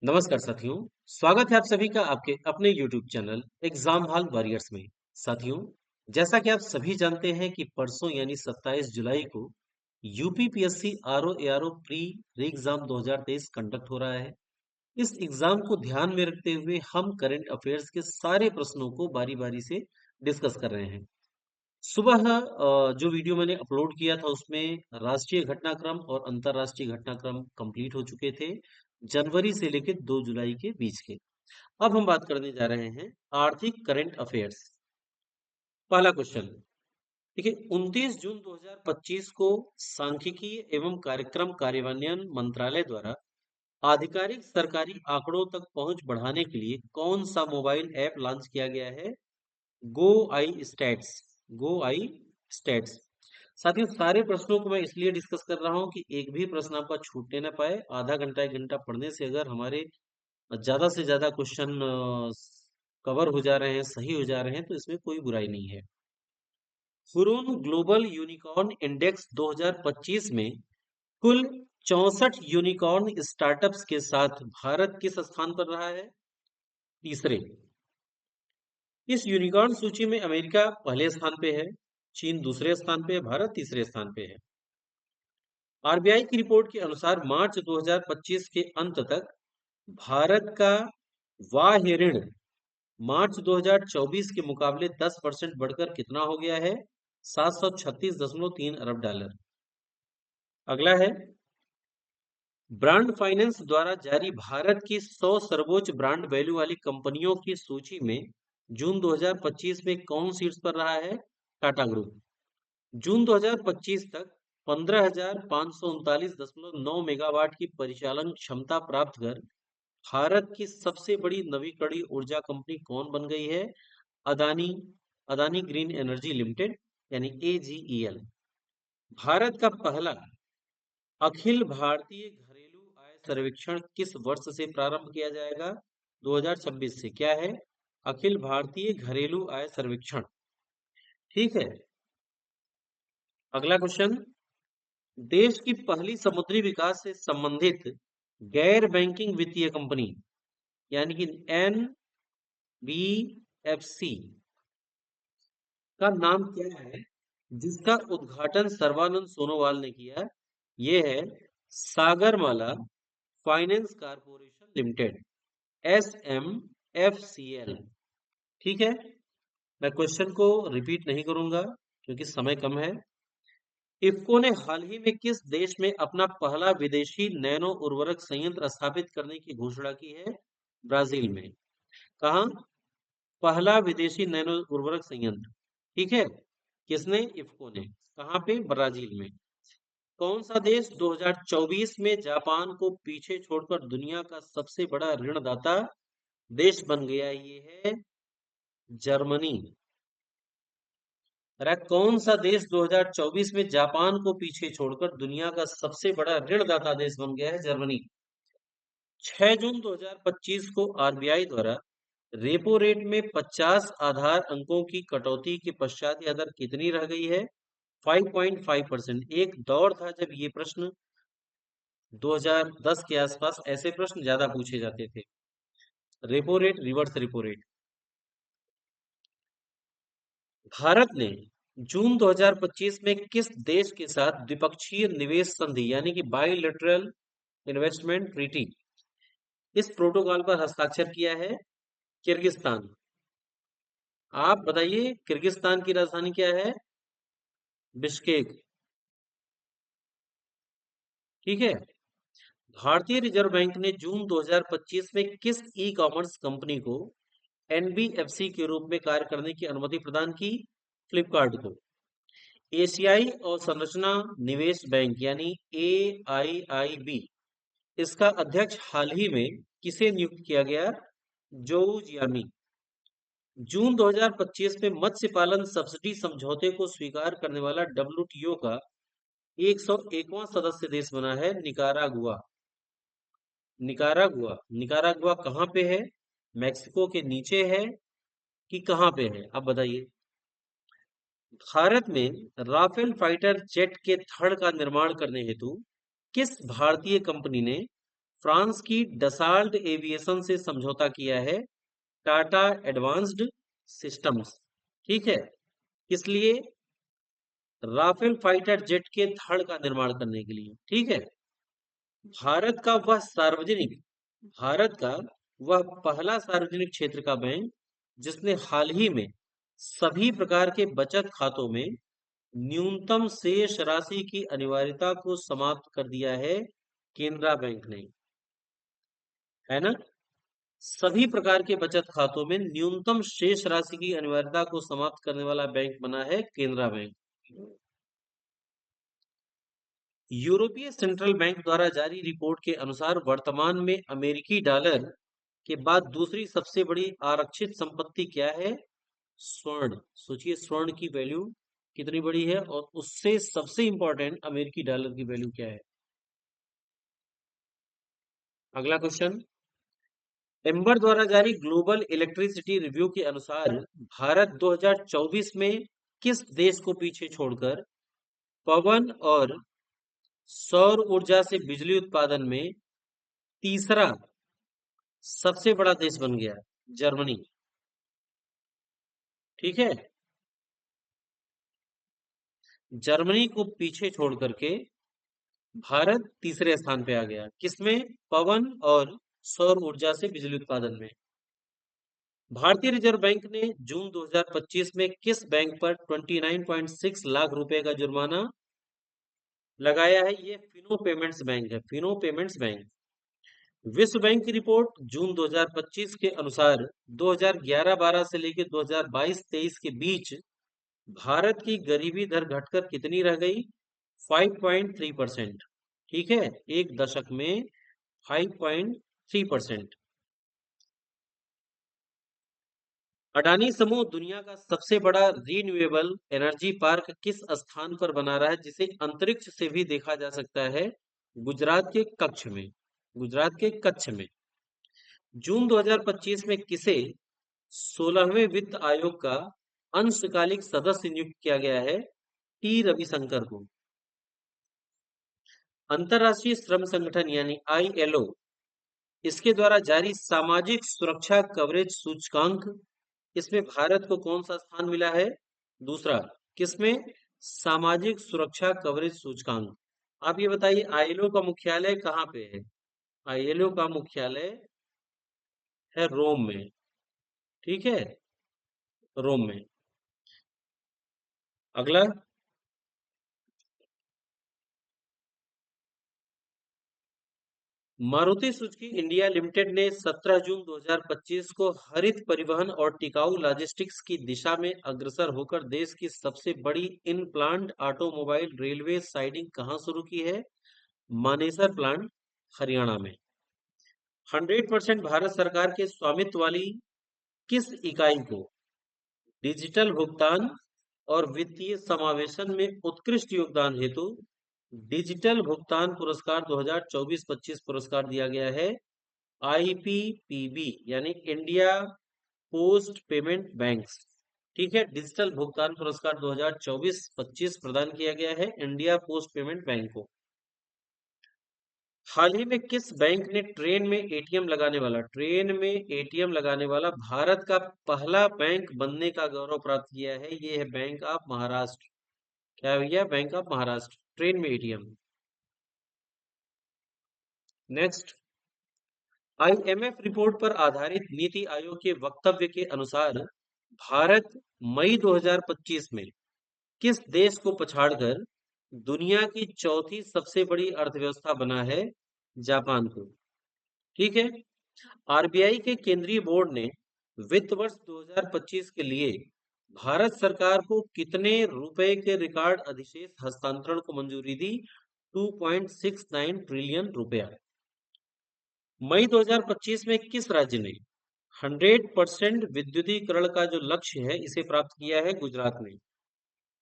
नमस्कार साथियों। स्वागत है आप सभी का आपके अपने YouTube channel exam hall warriors में। साथियों, जैसा कि आप सभी जानते हैं कि परसों यानी 27 जुलाई को यूपीपीएससी आरओ एआरओ प्री री एग्जाम 2023 कंडक्ट हो रहा है। इस एग्जाम को ध्यान में रखते हुए हम करंट अफेयर्स के सारे प्रश्नों को बारी बारी से डिस्कस कर रहे हैं। सुबह जो वीडियो मैंने अपलोड किया था उसमें राष्ट्रीय घटनाक्रम और अंतर्राष्ट्रीय घटनाक्रम कंप्लीट हो चुके थे, जनवरी से लेकर 2 जुलाई के बीच के। अब हम बात करने जा रहे हैं आर्थिक करंट अफेयर्स। पहला क्वेश्चन, देखिए 29 जून 2025 को सांख्यिकी एवं कार्यक्रम कार्यान्वयन मंत्रालय द्वारा आधिकारिक सरकारी आंकड़ों तक पहुंच बढ़ाने के लिए कौन सा मोबाइल ऐप लॉन्च किया गया है? गो आई स्टैट्स। गो आई स्टैट्स। साथियों, सारे प्रश्नों को मैं इसलिए डिस्कस कर रहा हूं कि एक भी प्रश्न आपका छूटने ना पाए। आधा घंटा 1 घंटा पढ़ने से अगर हमारे ज्यादा से ज्यादा क्वेश्चन कवर हो जा रहे हैं, सही हो जा रहे हैं, तो इसमें कोई बुराई नहीं है। हुरून ग्लोबल यूनिकॉर्न इंडेक्स 2025 में कुल 64 यूनिकॉर्न स्टार्टअप्स के साथ भारत किस स्थान पर रहा है? तीसरे। इस यूनिकॉर्न सूची में अमेरिका पहले स्थान पे है, चीन दूसरे स्थान पे है, भारत तीसरे स्थान पे है। आरबीआई की रिपोर्ट के अनुसार मार्च 2025 के अंत तक भारत का बाह्य ऋण मार्च 2024 के मुकाबले 10% बढ़कर कितना हो गया है? 736.3 अरब डॉलर। अगला है, ब्रांड फाइनेंस द्वारा जारी भारत की 100 सर्वोच्च ब्रांड वैल्यू वाली कंपनियों की सूची में जून 2025 में कौन शीर्ष पर रहा है? टाटा ग्रुप। जून 2025 तक 15,539.9 मेगावाट की परिचालन क्षमता प्राप्त कर भारत की सबसे बड़ी नवीकरणीय ऊर्जा कंपनी कौन बन गई है? Adani Adani green energy limited यानी एजीईएल। भारत का पहला अखिल भारतीय घरेलू आय सर्वेक्षण किस वर्ष से प्रारंभ किया जाएगा? 2026 से। क्या है? अखिल भारतीय घरेलू आय सर्वेक्षण। ठीक है। अगला क्वेश्चन, देश की पहली समुद्री विकास से संबंधित गैर बैंकिंग वित्तीय कंपनी यानी कि एनबीएफसी का नाम क्या है जिसका उद्घाटन सर्बानंद सोनोवाल ने किया? यह है Sagarmala finance corporation limited, SMFCL। ठीक है, मैं क्वेश्चन को रिपीट नहीं करूंगा क्योंकि समय कम है। इफ्को ने हाल ही में किस देश में अपना पहला विदेशी नैनो उर्वरक संयंत्र स्थापित करने की घोषणा की है? ब्राजील में। कहा? पहला विदेशी नैनो उर्वरक संयंत्र। ठीक है, किसने? इफ्को ने। कहाँ पे? ब्राजील में। कौन सा देश 2024 में जापान को पीछे छोड़कर दुनिया का सबसे बड़ा ऋणदाता देश बन गया? ये है जर्मनी। अरे कौन सा देश 2024 में जापान को पीछे छोड़कर दुनिया का सबसे बड़ा ऋणदाता देश बन गया है? जर्मनी। 6 जून 2025 को आरबीआई द्वारा रेपो रेट में 50 आधार अंकों की कटौती के पश्चात यह दर कितनी रह गई है? 5.5%। एक दौर था जब ये प्रश्न 2010 के आसपास ऐसे प्रश्न ज्यादा पूछे जाते थे। Repo rate, reverse repo rate. Bharat ने जून 2025 में किस देश के साथ द्विपक्षीय निवेश संधि यानी कि बाइलेटरल इन्वेस्टमेंट ट्रीटी, इस प्रोटोकॉल पर हस्ताक्षर किया है? किर्गिस्तान। आप बताइए किर्गिस्तान की राजधानी क्या है? बिश्केक। ठीक है। भारतीय रिजर्व बैंक ने जून 2025 में किस ई कॉमर्स कंपनी को एनबीएफसी के रूप में कार्य करने की अनुमति प्रदान की? फ्लिपकार्ट को। एशियाई और संरचना निवेश बैंक यानी AIIB, इसका अध्यक्ष हाल ही में किसे नियुक्त किया गया? जोऊ जियामी। जून 2025 में मत्स्य पालन सब्सिडी समझौते को स्वीकार करने वाला WTO का 101वां सदस्य देश बना है निकारागुआ। निकारागुआ। निकारागुआ कहाँ पे है? मैक्सिको के नीचे है कि कहाँ पे है? आप बताइए। भारत में राफेल फाइटर जेट के थड़ का निर्माण करने हेतु किस भारतीय कंपनी ने फ्रांस की डसाल्ट एविएशन से समझौता किया है टाटा एडवांस्ड सिस्टम्स, ठीक है, इसलिए राफेल फाइटर जेट के धड़ का निर्माण करने के लिए, ठीक है। भारत का वह सार्वजनिक भारत का वह पहला सार्वजनिक क्षेत्र का बैंक जिसने हाल ही में सभी प्रकार के बचत खातों में न्यूनतम शेष राशि की अनिवार्यता को समाप्त कर दिया है, केनरा बैंक ने, है ना। सभी प्रकार के बचत खातों में न्यूनतम शेष राशि की अनिवार्यता को समाप्त करने वाला बैंक बना है केनरा बैंक। यूरोपीय सेंट्रल बैंक द्वारा जारी रिपोर्ट के अनुसार वर्तमान में अमेरिकी डॉलर के बाद दूसरी सबसे बड़ी आरक्षित संपत्ति क्या है? स्वर्ण। सोचिए स्वर्ण की वैल्यू कितनी बड़ी है और उससे सबसे इंपॉर्टेंट अमेरिकी डॉलर की वैल्यू क्या है। अगला क्वेश्चन, एम्बर द्वारा जारी ग्लोबल इलेक्ट्रिसिटी रिव्यू के अनुसार भारत 2024 में किस देश को पीछे छोड़कर पवन और सौर ऊर्जा से बिजली उत्पादन में तीसरा सबसे बड़ा देश बन गया? जर्मनी, ठीक है। जर्मनी को पीछे छोड़ करके भारत तीसरे स्थान पे आ गया, किसमें? पवन और सौर ऊर्जा से बिजली उत्पादन में। भारतीय रिजर्व बैंक ने जून 2025 में किस बैंक पर 29.6 लाख रुपए का जुर्माना लगाया है? ये फिनो पेमेंट्स बैंक है, फिनो पेमेंट्स बैंक। विश्व बैंक की रिपोर्ट जून 2025 के अनुसार 2011-12 से लेकर 2022-23 के बीच भारत की गरीबी दर घटकर कितनी रह गई? 5.3%, ठीक है, एक दशक में 5.3%। अडानी समूह दुनिया का सबसे बड़ा रीन्यूएबल एनर्जी पार्क किस स्थान पर बना रहा है जिसे अंतरिक्ष से भी देखा जा सकता है? गुजरात के कच्छ में, गुजरात के कच्छ में। जून 2025 में किसे 16वें वित्त आयोग का अंशकालिक सदस्य नियुक्त किया गया है? टी रविशंकर को। अंतरराष्ट्रीय श्रम संगठन यानी आईएलओ, इसके द्वारा जारी सामाजिक सुरक्षा कवरेज सूचकांक, इसमें भारत को कौन सा स्थान मिला है? दूसरा। किसमें? सामाजिक सुरक्षा कवरेज सूचकांक। आप ये बताइए आईएलओ का मुख्यालय कहाँ पे है? आईएलओ का मुख्यालय है रोम में, ठीक है, रोम में। अगला, मारुति सुजुकी इंडिया लिमिटेड ने 17 जून 2025 को हरित परिवहन और टिकाऊ लॉजिस्टिक्स की दिशा में अग्रसर होकर देश की सबसे बड़ी in plant automobile railway siding कहां शुरू की है? मानेसर प्लांट, हरियाणा में। 100% भारत सरकार के स्वामित्व वाली किस इकाई को डिजिटल भुगतान और वित्तीय समावेशन में उत्कृष्ट योगदान हेतु डिजिटल भुगतान पुरस्कार 2024-25 पुरस्कार दिया गया है? आईपीपीबी यानी इंडिया पोस्ट पेमेंट बैंक्स, ठीक है, डिजिटल भुगतान पुरस्कार 2024-25 प्रदान किया गया है इंडिया पोस्ट पेमेंट बैंक को। हाल ही में किस बैंक ने ट्रेन में एटीएम लगाने वाला भारत का पहला बैंक बनने का गौरव प्राप्त किया है? ये है बैंक ऑफ महाराष्ट्र। क्या है भैया? बैंक ऑफ महाराष्ट्र, ट्रेन में एटीएम। नेक्स्ट, आईएमएफ रिपोर्ट पर आधारित नीति आयोग के वक्तव्य के अनुसार भारत मई 2025 में किस देश को पछाड़कर दुनिया की चौथी सबसे बड़ी अर्थव्यवस्था बना है? जापान को, ठीक है। आरबीआई के केंद्रीय बोर्ड ने वित्त वर्ष 2025 के लिए भारत सरकार को कितने रुपए के रिकॉर्ड अधिशेष हस्तांतरण को मंजूरी दी? 2.69 ट्रिलियन रुपया। मई 2025 में किस राज्य ने 100% विद्युतीकरण का जो लक्ष्य है इसे प्राप्त किया है? गुजरात ने।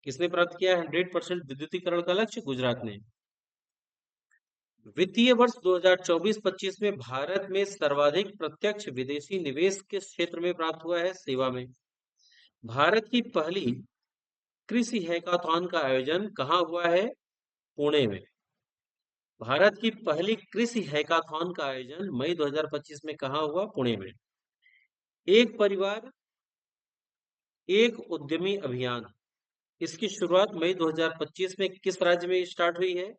किसने प्राप्त किया है 100% विद्युतीकरण का लक्ष्य? गुजरात ने। वित्तीय वर्ष 2024-25 में भारत में सर्वाधिक प्रत्यक्ष विदेशी निवेश किस क्षेत्र में प्राप्त हुआ है? सेवा में। भारत की पहली कृषि हैकाथॉन का आयोजन कहाँ हुआ है? पुणे में। भारत की पहली कृषि हैकाथॉन का आयोजन मई 2025 में कहाँ हुआ? पुणे में। एक परिवार एक उद्यमी अभियान, इसकी शुरुआत मई 2025 में किस राज्य में स्टार्ट हुई है?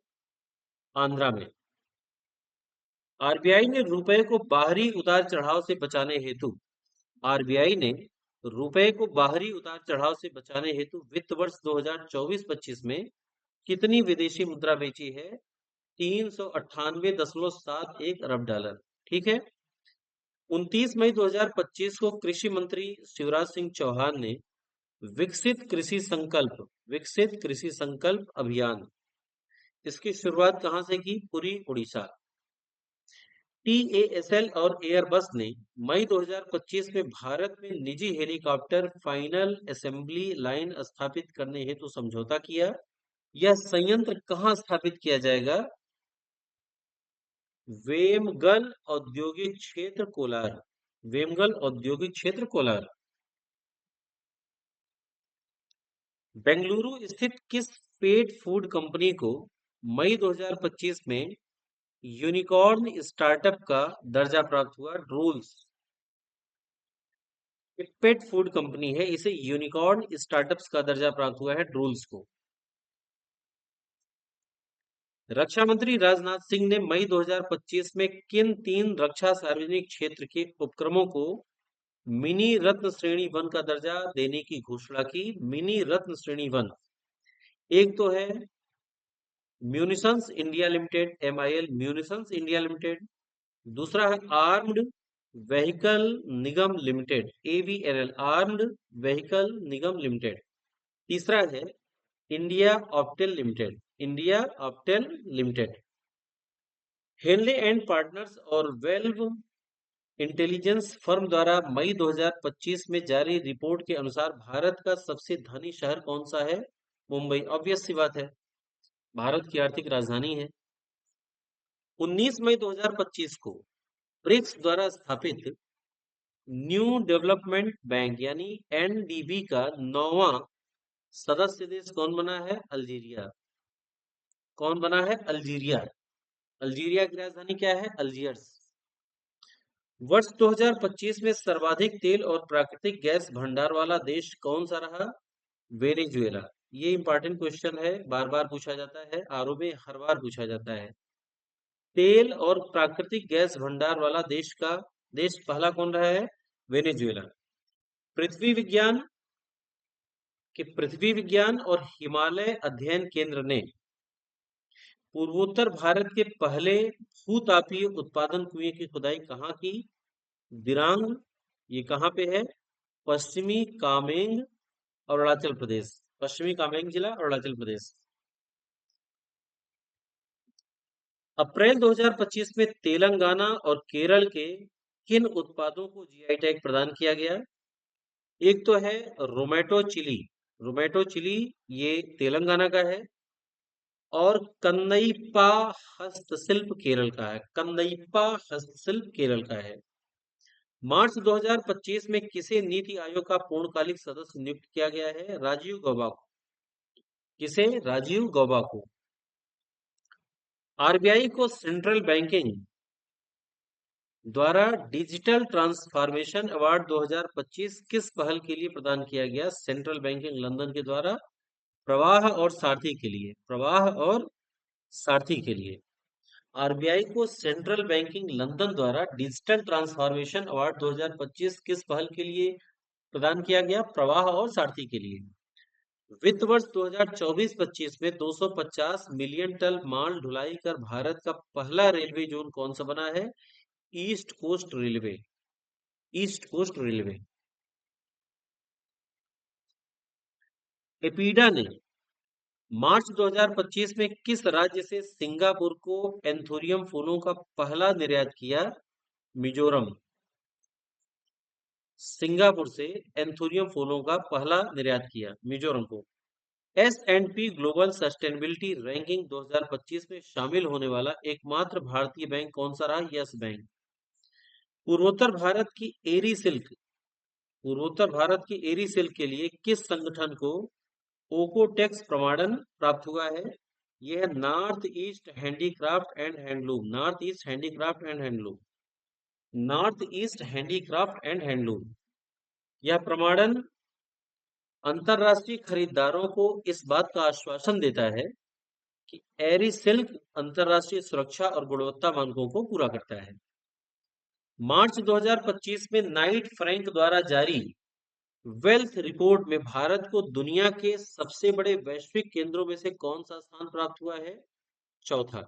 आंध्रा में। आरबीआई ने रुपए को बाहरी उतार चढ़ाव से बचाने हेतु आरबीआई ने रुपए को बाहरी उतार चढ़ाव से बचाने हेतु वित्त वर्ष 2024-25 में कितनी विदेशी मुद्रा बेची है? 398.71 अरब डॉलर। ठीक है। 29 मई 2025 को कृषि मंत्री शिवराज सिंह चौहान ने विकसित कृषि संकल्प अभियान, इसकी शुरुआत कहां से की? पुरी, उड़ीसा। टीएएसएल और एयरबस ने मई 2025 में भारत में निजी हेलीकॉप्टर फाइनल असेंबली लाइन स्थापित करने हेतु समझौता किया। यह संयंत्र कहां स्थापित किया जाएगा? वेमगल औद्योगिक क्षेत्र, कोलार। वेमगल औद्योगिक क्षेत्र, कोलार। बेंगलुरु स्थित किस पेट फूड कंपनी को मई 2025 में यूनिकॉर्न स्टार्टअप का दर्जा प्राप्त हुआ? ड्रूल्स। एक पेट फूड कंपनी है, इसे यूनिकॉर्न स्टार्टअप्स का दर्जा प्राप्त हुआ है, ड्रूल्स को। रक्षा मंत्री राजनाथ सिंह ने मई 2025 में किन 3 रक्षा सार्वजनिक क्षेत्र के उपक्रमों को मिनी रत्न श्रेणी वन का दर्जा देने की घोषणा की? मिनी रत्न श्रेणी वन, एक तो है munitions India limited, MIL, munitions India limited. दूसरा है armoured vehicle Nigam limited, AVNL, armoured vehicle Nigam limited. तीसरा है India Optel limited, India Optel limited. Henley and partners और वेल्व इंटेलिजेंस फर्म द्वारा मई 2025 में जारी रिपोर्ट के अनुसार भारत का सबसे धनी शहर कौन सा है? मुंबई। ऑब्वियस सी बात है, भारत की आर्थिक राजधानी है। 19 मई 2025 को ब्रिक्स द्वारा स्थापित न्यू डेवलपमेंट बैंक यानी NDB का 9वां सदस्य देश कौन बना है? अल्जीरिया। कौन बना है? अल्जीरिया। अल्जीरिया की राजधानी क्या है? अल्जियर्स। वर्ष 2025 में सर्वाधिक तेल और प्राकृतिक गैस भंडार वाला देश कौन सा रहा? वेनेजुएला। ये इंपॉर्टेंट क्वेश्चन है, बार बार पूछा जाता है, आरओ में हर बार पूछा जाता है। तेल और प्राकृतिक गैस भंडार वाला देश पहला कौन रहा है? वेनेजुएला। पृथ्वी विज्ञान और हिमालय अध्ययन केंद्र ने पूर्वोत्तर भारत के पहले भूतापीय उत्पादन कुएं की खुदाई कहाँ की? दिरांग। ये कहाँ पे है? पश्चिमी कामेंग, अरुणाचल प्रदेश। पश्चिमी कामेंग जिला, अरुणाचल प्रदेश। अप्रैल 2025 में तेलंगाना और केरल के किन उत्पादों को जीआई टैग प्रदान किया गया? एक तो है रोमेटो चिली, रोमेटो चिली ये तेलंगाना का है, और कन्नईप्पा हस्तशिल्प केरल का है, कन्नईप्पा हस्तशिल्प केरल का है। मार्च 2025 में किसे नीति आयोग का पूर्णकालिक सदस्य नियुक्त किया गया है? राजीव गौबा को। किसे? राजीव गौबा को। आरबीआई को सेंट्रल बैंकिंग द्वारा डिजिटल ट्रांसफॉर्मेशन अवार्ड 2025 किस पहल के लिए प्रदान किया गया? सेंट्रल बैंकिंग लंदन के द्वारा प्रवाह और सारथी के लिए, प्रवाह और सारथी के लिए। आरबीआई को सेंट्रल बैंकिंग लंदन द्वारा डिजिटल ट्रांसफॉर्मेशन अवार्ड 2025 किस पहल के लिए प्रदान किया गया? प्रवाह और सारथी के लिए। वित्त वर्ष 2024-25 में 250 मिलियन टन माल ढुलाई कर भारत का पहला रेलवे जोन कौन सा बना है? East Coast Railway, East Coast Railway. APEDA ने मार्च 2025 में किस राज्य से सिंगापुर को एंथोरियम फूलों का पहला निर्यात किया? मिजोरम। सिंगापुर से एंथोरियम फूलों का पहला निर्यात किया मिजोरम को। S&P ग्लोबल सस्टेनेबिलिटी रैंकिंग 2025 में शामिल होने वाला एकमात्र भारतीय बैंक कौन सा रहा? Yes bank. पूर्वोत्तर भारत की एरी सिल्क, पूर्वोत्तर भारत की एरी सिल्क के लिए किस संगठन को ओकोटेक्स प्रमाणन प्राप्त हुआ है? ये है north east handicraft and handloom. North east handicraft and handloom. North east handicraft and handloom. यह प्रमाणन अंतरराष्ट्रीय खरीदारों को इस बात का आश्वासन देता है कि एरी सिल्क अंतरराष्ट्रीय सुरक्षा और गुणवत्ता मानकों को पूरा करता है। मार्च 2025 में नाइट फ्रैंक द्वारा जारी वेल्थ रिपोर्ट में भारत को दुनिया के सबसे बड़े वैश्विक केंद्रों में से कौन सा स्थान प्राप्त हुआ है? चौथा।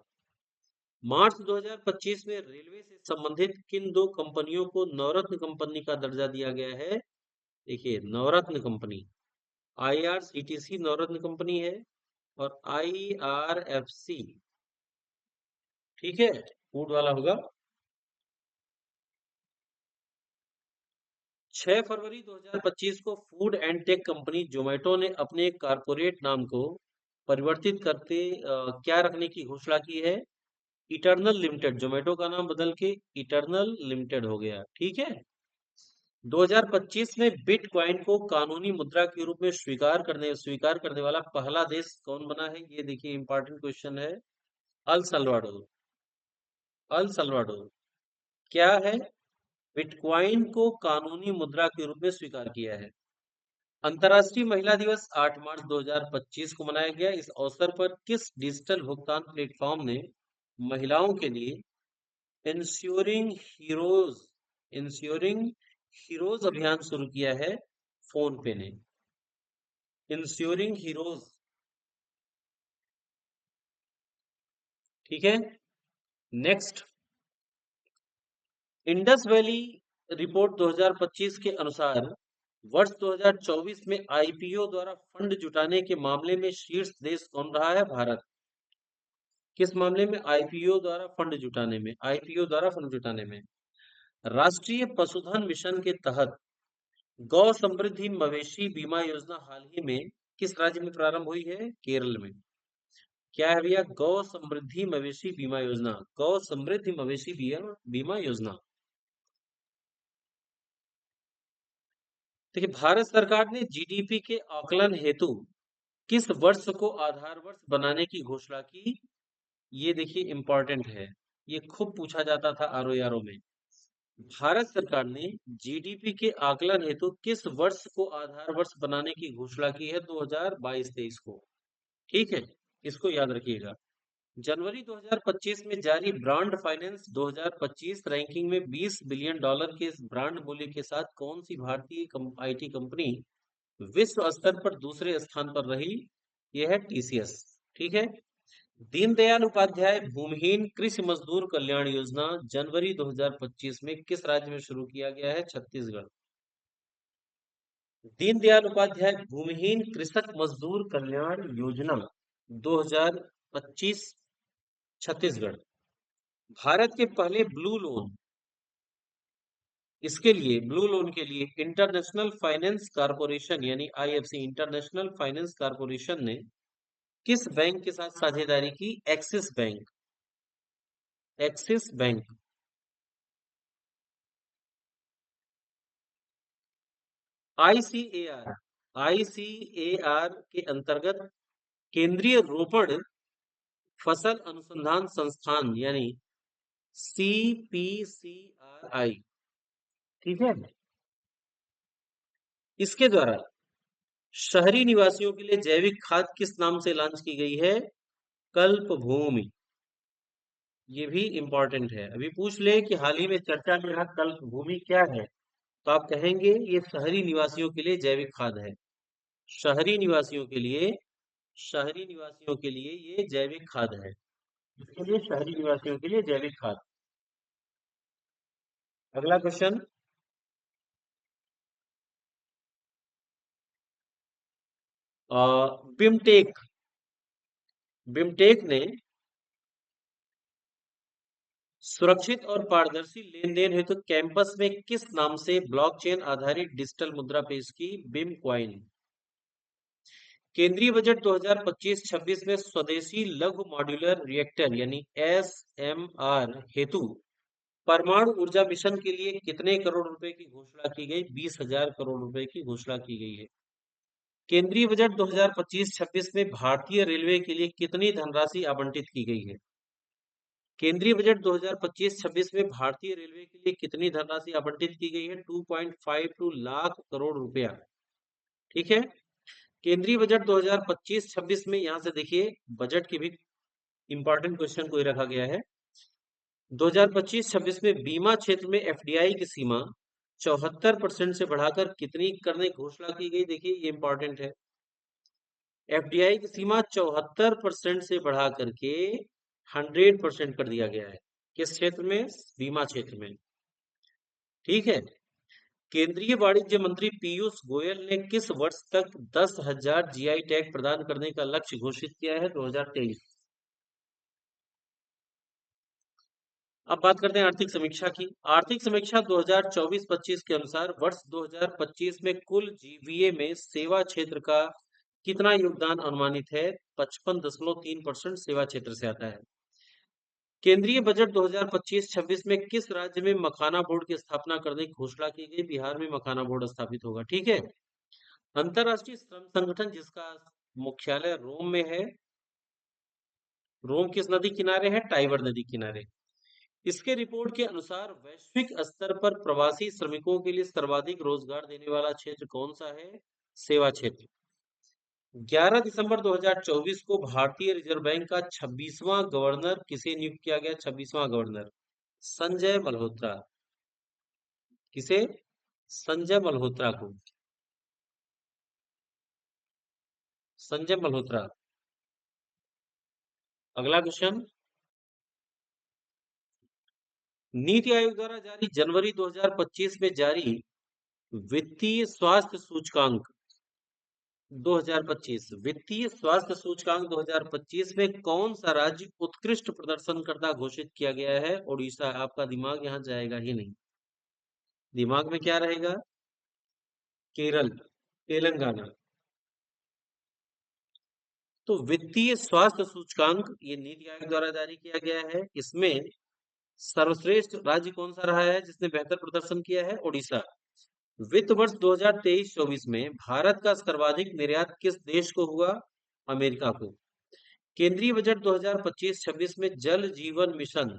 मार्च 2025 में रेलवे से संबंधित किन दो कंपनियों को नवरत्न कंपनी का दर्जा दिया गया है? देखिए, नवरत्न कंपनी आईआरसीटीसी नवरत्न कंपनी है और आईआरएफसी, ठीक है, फूड वाला होगा। 6 फरवरी 2025 को food and tech company Zomato ने अपने कारपोरेट नाम को परिवर्तित करते क्या रखने की घोषणा की है? Eternal limited. जोमेटो का नाम बदल के इटर्नल लिमिटेड हो गया, ठीक है। 2025 में बिटकॉइन को कानूनी मुद्रा के रूप में स्वीकार करने वाला पहला देश कौन बना है? ये देखिए इंपॉर्टेंट क्वेश्चन है। El Salvador. अल सल्वाडोर क्या है? बिटकॉइन को कानूनी मुद्रा के रूप में स्वीकार किया है। अंतर्राष्ट्रीय महिला दिवस 8 मार्च 2025 को मनाया गया। इस अवसर पर किस डिजिटल भुगतान प्लेटफॉर्म ने महिलाओं के लिए इंश्योरिंग हीरोज इंश्योरिंग हीरोज अभियान शुरू किया है? फोन पे ने। इंश्योरिंग हीरोज, ठीक है। नेक्स्ट, इंडस वैली रिपोर्ट 2025 के अनुसार वर्ष 2024 में आईपीओ द्वारा फंड जुटाने के मामले में शीर्ष देश कौन रहा है? भारत। किस मामले में? आईपीओ द्वारा फंड जुटाने में। राष्ट्रीय पशुधन मिशन के तहत गौ समृद्धि मवेशी बीमा योजना हाल ही में किस राज्य में प्रारंभ हुई है? केरल में। क्या है भैया? गौ समृद्धि मवेशी बीमा योजना। गौ समृद्धि मवेशी बीमा योजना। देखिए, भारत सरकार ने जीडीपी के आकलन हेतु किस वर्ष को आधार वर्ष बनाने की घोषणा की? ये देखिए इंपॉर्टेंट है, ये खूब पूछा जाता था आरओ में। भारत सरकार ने जीडीपी के आकलन हेतु किस वर्ष को आधार वर्ष बनाने की घोषणा की है? 2022-23 को, ठीक है, इसको याद रखिएगा। जनवरी 2025 में जारी ब्रांड फाइनेंस 2025 रैंकिंग में $20 बिलियन के ब्रांड मूल्य के साथ कौन सी भारतीय आईटी कंपनी विश्व स्तर पर दूसरे स्थान पर रही? यह है टीसीएस, ठीक है। दीनदयाल उपाध्याय भूमिहीन कृषि मजदूर कल्याण योजना जनवरी 2025 में किस राज्य में शुरू किया गया है? छत्तीसगढ़। दीनदयाल उपाध्याय भूमिहीन कृषक मजदूर कल्याण योजना 2025 छत्तीसगढ़। भारत के पहले ब्लू लोन के लिए इंटरनेशनल फाइनेंस कारपोरेशन यानी आईएफसी इंटरनेशनल फाइनेंस कारपोरेशन ने किस बैंक के साथ साझेदारी की? Axis bank. Axis bank. ICAR ICAR के अंतर्गत केंद्रीय रोपण फसल अनुसंधान संस्थान यानी सीपीसीआरआई, ठीक है, इसके द्वारा शहरी निवासियों के लिए जैविक खाद किस नाम से लॉन्च की गई है? कल्प भूमि। ये भी इंपॉर्टेंट है, अभी पूछ ले कि हाल ही में चर्चा में रहा कल्प भूमि क्या है, तो आप कहेंगे ये शहरी निवासियों के लिए जैविक खाद है। शहरी निवासियों के लिए शहरी निवासियों के लिए ये जैविक खाद है। इसके लिए शहरी निवासियों के लिए जैविक खाद। अगला क्वेश्चन, बिमटेक बिमटेक ने सुरक्षित और पारदर्शी लेन देन हेतु कैंपस में किस नाम से ब्लॉकचेन आधारित डिजिटल मुद्रा पेश की? बिम क्वाइन। केंद्रीय बजट 2025-26 में स्वदेशी लघु मॉड्यूलर रिएक्टर यानी एसएमआर हेतु परमाणु ऊर्जा मिशन के लिए कितने करोड़ रुपए की घोषणा की गई? 20,000 करोड़ रुपए की घोषणा की गई है। केंद्रीय बजट 2025-26 में भारतीय रेलवे के लिए कितनी धनराशि आवंटित की गई है? केंद्रीय बजट 2025-26 में भारतीय रेलवे के लिए कितनी धनराशि आवंटित की गई है? 2.52 लाख करोड़ रुपया। ठीक है। केंद्रीय बजट 2025-26 में यहां से देखिए बजट के भी इंपॉर्टेंट क्वेश्चन को ही रखा गया है। 2025-26 में बीमा क्षेत्र में एफडीआई की सीमा 74% से बढ़ाकर कितनी करने की घोषणा की गई? देखिए ये इंपॉर्टेंट है। एफडीआई की सीमा 74% से बढ़ा करके 100% कर दिया गया है। किस क्षेत्र में? बीमा क्षेत्र में। ठीक है। केंद्रीय वाणिज्य मंत्री पीयूष गोयल ने किस वर्ष तक 10,000 जीआई टैग प्रदान करने का लक्ष्य घोषित किया है? 2023। अब बात करते हैं आर्थिक समीक्षा की। आर्थिक समीक्षा 2024-25 के अनुसार वर्ष 2025 में कुल जीवीए में सेवा क्षेत्र का कितना योगदान अनुमानित है? 55.3% सेवा क्षेत्र से आता है। केंद्रीय बजट 2025-26 में किस राज्य में मखाना बोर्ड की स्थापना करने की घोषणा की गई? बिहार में मखाना बोर्ड स्थापित होगा। ठीक है। अंतरराष्ट्रीय श्रम संगठन जिसका मुख्यालय रोम में है, रोम किस नदी किनारे है? टाइबर नदी किनारे। इसके रिपोर्ट के अनुसार वैश्विक स्तर पर प्रवासी श्रमिकों के लिए सर्वाधिक रोजगार देने वाला क्षेत्र कौन सा है? सेवा क्षेत्र। 11 दिसंबर 2024 को भारतीय रिजर्व बैंक का 26वां गवर्नर किसे नियुक्त किया गया? 26वां गवर्नर संजय मल्होत्रा। किसे? संजय मल्होत्रा को। संजय मल्होत्रा। अगला क्वेश्चन। नीति आयोग द्वारा जारी जनवरी 2025 में जारी वित्तीय स्वास्थ्य सूचकांक 2025 वित्तीय स्वास्थ्य सूचकांक 2025 में कौन सा राज्य उत्कृष्ट प्रदर्शनकर्ता घोषित किया गया है? ओडिशा। आपका दिमाग यहां जाएगा ही नहीं, दिमाग में क्या रहेगा? केरल, तेलंगाना। तो वित्तीय स्वास्थ्य सूचकांक ये नीति आयोग द्वारा जारी किया गया है। इसमें सर्वश्रेष्ठ राज्य कौन सा रहा है जिसने बेहतर प्रदर्शन किया है? ओडिशा। वित्त वर्ष 2023-24 में भारत का सर्वाधिक निर्यात किस देश को हुआ? अमेरिका को। केंद्रीय बजट 2025-26 में जल जीवन मिशन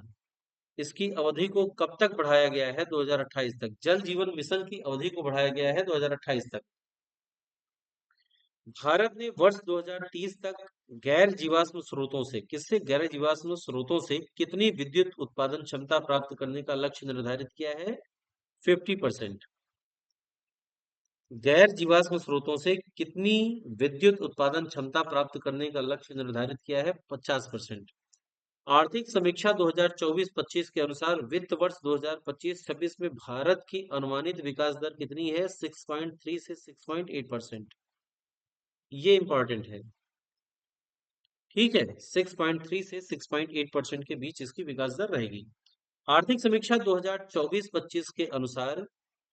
इसकी अवधि को कब तक बढ़ाया गया है? 2028 तक। जल जीवन मिशन की अवधि को बढ़ाया गया है 2028 तक। भारत ने वर्ष 2030 तक गैर जीवाश्म स्रोतों से किससे? गैर जीवाश्म स्रोतों से कितनी विद्युत उत्पादन क्षमता प्राप्त करने का लक्ष्य निर्धारित किया है? 50%। गैर जीवाश्म स्रोतों से कितनी विद्युत उत्पादन क्षमता प्राप्त करने का लक्ष्य निर्धारित किया है? 50%। आर्थिक समीक्षा 2024-25 के अनुसार वित्त वर्ष 2025-26 में भारत की अनुमानित विकास दर कितनी है? 6.3 से 6.8%। ये इंपॉर्टेंट है। ठीक है। 6.3 से 6.8% के बीच इसकी विकास दर रहेगी। आर्थिक समीक्षा 2024-25 के अनुसार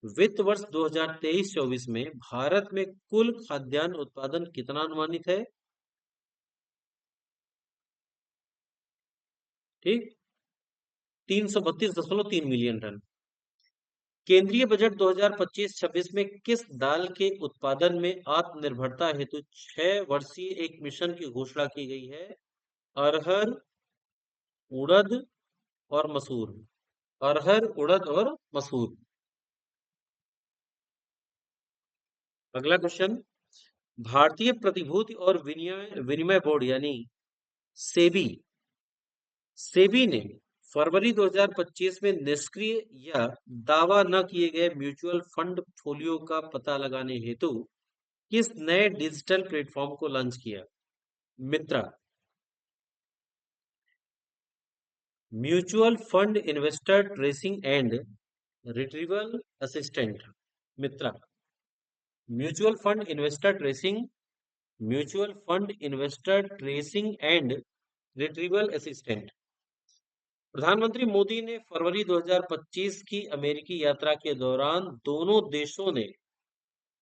वित्त वर्ष 2023-24 में भारत में कुल खाद्यान्न उत्पादन कितना अनुमानित है? ठीक, 332.3 मिलियन टन। केंद्रीय बजट 2025-26 में किस दाल के उत्पादन में आत्मनिर्भरता हेतु 6 वर्षीय एक मिशन की घोषणा की गई है? अरहर, उड़द और मसूर। अरहर, उड़द और मसूर। अगला क्वेश्चन। भारतीय प्रतिभूति और विनिमय विनिमय बोर्ड यानी सेबी सेबी ने फरवरी 2025 में निष्क्रिय या दावा न किए गए म्यूचुअल फंड फोलियो का पता लगाने हेतु किस नए डिजिटल प्लेटफॉर्म को लॉन्च किया? Mitra. Mutual fund investor tracing and retrieval assistant. Mitra. Mutual fund investor tracing mutual fund investor tracing and retrieval assistant. प्रधानमंत्री मोदी ने फरवरी 2025 की अमेरिकी यात्रा के दौरान दोनों देशों ने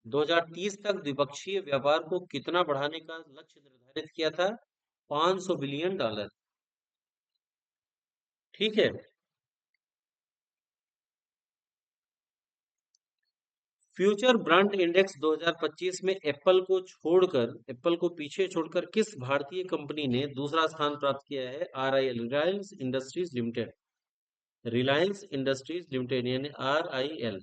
2030 तक द्विपक्षीय व्यापार को कितना बढ़ाने का लक्ष्य निर्धारित किया था? 500 बिलियन डॉलर। ठीक है। फ्यूचर ब्रांड इंडेक्स 2025 में एप्पल को पीछे छोड़कर किस भारतीय कंपनी ने दूसरा स्थान प्राप्त किया है? RIL, Reliance industries limited. Reliance industries limited यानी RIL।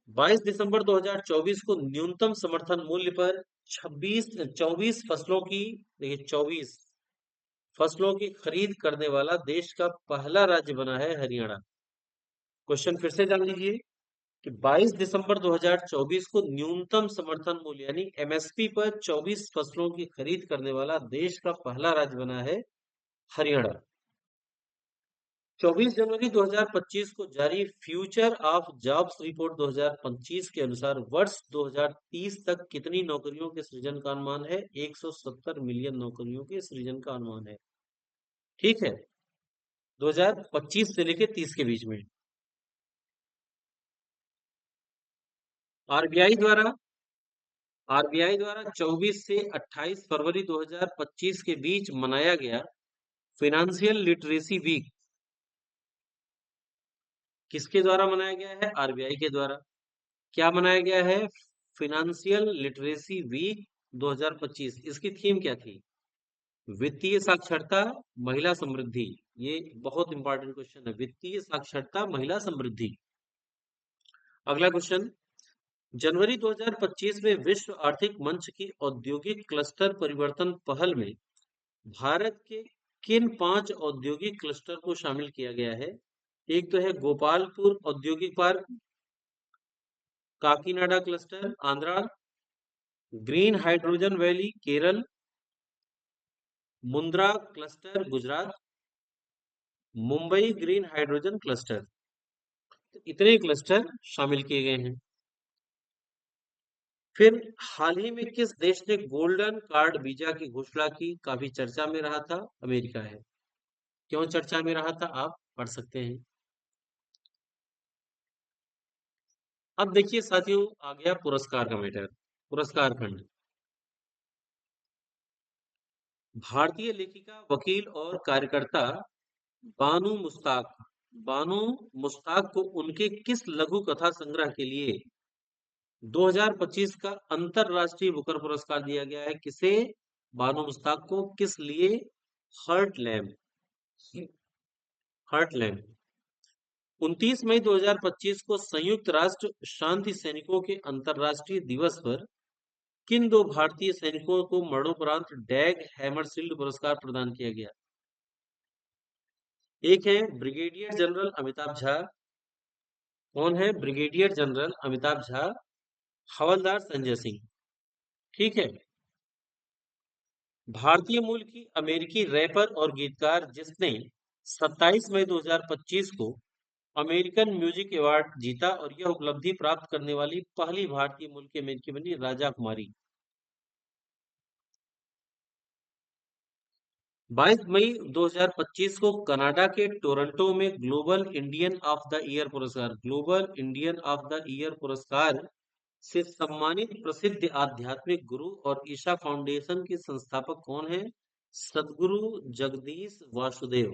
22 दिसंबर 2024 को न्यूनतम समर्थन मूल्य पर 24 फसलों की, देखिए 24 फसलों की खरीद करने वाला देश का पहला राज्य बना है हरियाणा। क्वेश्चन फिर से जान लीजिए कि 22 दिसंबर 2024 को न्यूनतम समर्थन मूल्य यानी MSP पर 24 फसलों की खरीद करने वाला देश का पहला राज्य बना है हरियाणा। 24 जनवरी 2025 को जारी फ्यूचर ऑफ जॉब्स रिपोर्ट 2025 के अनुसार वर्ष 2030 तक कितनी नौकरियों के सृजन का अनुमान है? 170 मिलियन नौकरियों के सृजन का अनुमान है। ठीक है, 2025 से लेके 30 के बीच में। आरबीआई द्वारा 24 से 28 फरवरी 2025 के बीच मनाया गया फिनेंशियल लिटरेसी वीक किसके द्वारा मनाया गया है? आरबीआई के द्वारा। क्या मनाया गया है? Financial literacy week 2025। इसकी थीम क्या थी? वित्तीय साक्षरता, महिला समृद्धि। ये बहुत इंपॉर्टेंट क्वेश्चन है, वित्तीय साक्षरता, महिला समृद्धि। अगला क्वेश्चन, जनवरी 2025 में विश्व आर्थिक मंच की औद्योगिक क्लस्टर परिवर्तन पहल में भारत के किन 5 औद्योगिक क्लस्टर को शामिल किया गया है? एक तो है गोपालपुर औद्योगिक park, Kakinada cluster Andhra, green hydrogen valley Kerala, Mundra cluster Gujarat, Mumbai green hydrogen cluster. तो इतने क्लस्टर शामिल किए गए हैं। फिर हाल ही में किस देश ने गोल्डन कार्ड वीजा की घोषणा की? काफी चर्चा में रहा था, अमेरिका है। क्यों चर्चा में रहा था आप पढ़ सकते हैं। अब देखिए साथियों, आ गया पुरस्कार का मैटर। पुरस्कार खंड। भारतीय लेखिका, वकील और कार्यकर्ता बानू मुश्ताक बानू मुश्ताक को उनके किस लघु कथा संग्रह के लिए 2025 का अंतरराष्ट्रीय बुकर पुरस्कार दिया गया है? किसे? बानू मुश्ताक को। किस लिए? Heart lamp. Heart lamp. 29 मई 2025 को संयुक्त राष्ट्र शांति सैनिकों के अंतरराष्ट्रीय दिवस पर किन 2 भारतीय सैनिकों को मरणोपरांत डैग हैमरशील्ड पुरस्कार प्रदान किया गया? एक है ब्रिगेडियर जनरल अमिताभ झा। कौन है? Brigadier general Amitabh Jha. हवलदार संजय सिंह। ठीक है। भारतीय मूल की अमेरिकी रैपर और गीतकार जिसने 27 मई 2025 को अमेरिकन म्यूजिक अवार्ड जीता और यह उपलब्धि प्राप्त करने वाली पहली भारतीय मूल की अमेरिकी बनी राजा कुमारी। 22 मई 2025 को कनाडा के टोरंटो में global Indian of the year पुरस्कार से सम्मानित प्रसिद्ध आध्यात्मिक गुरु और ईशा फाउंडेशन के संस्थापक कौन है? सदगुरु जगदीश वासुदेव।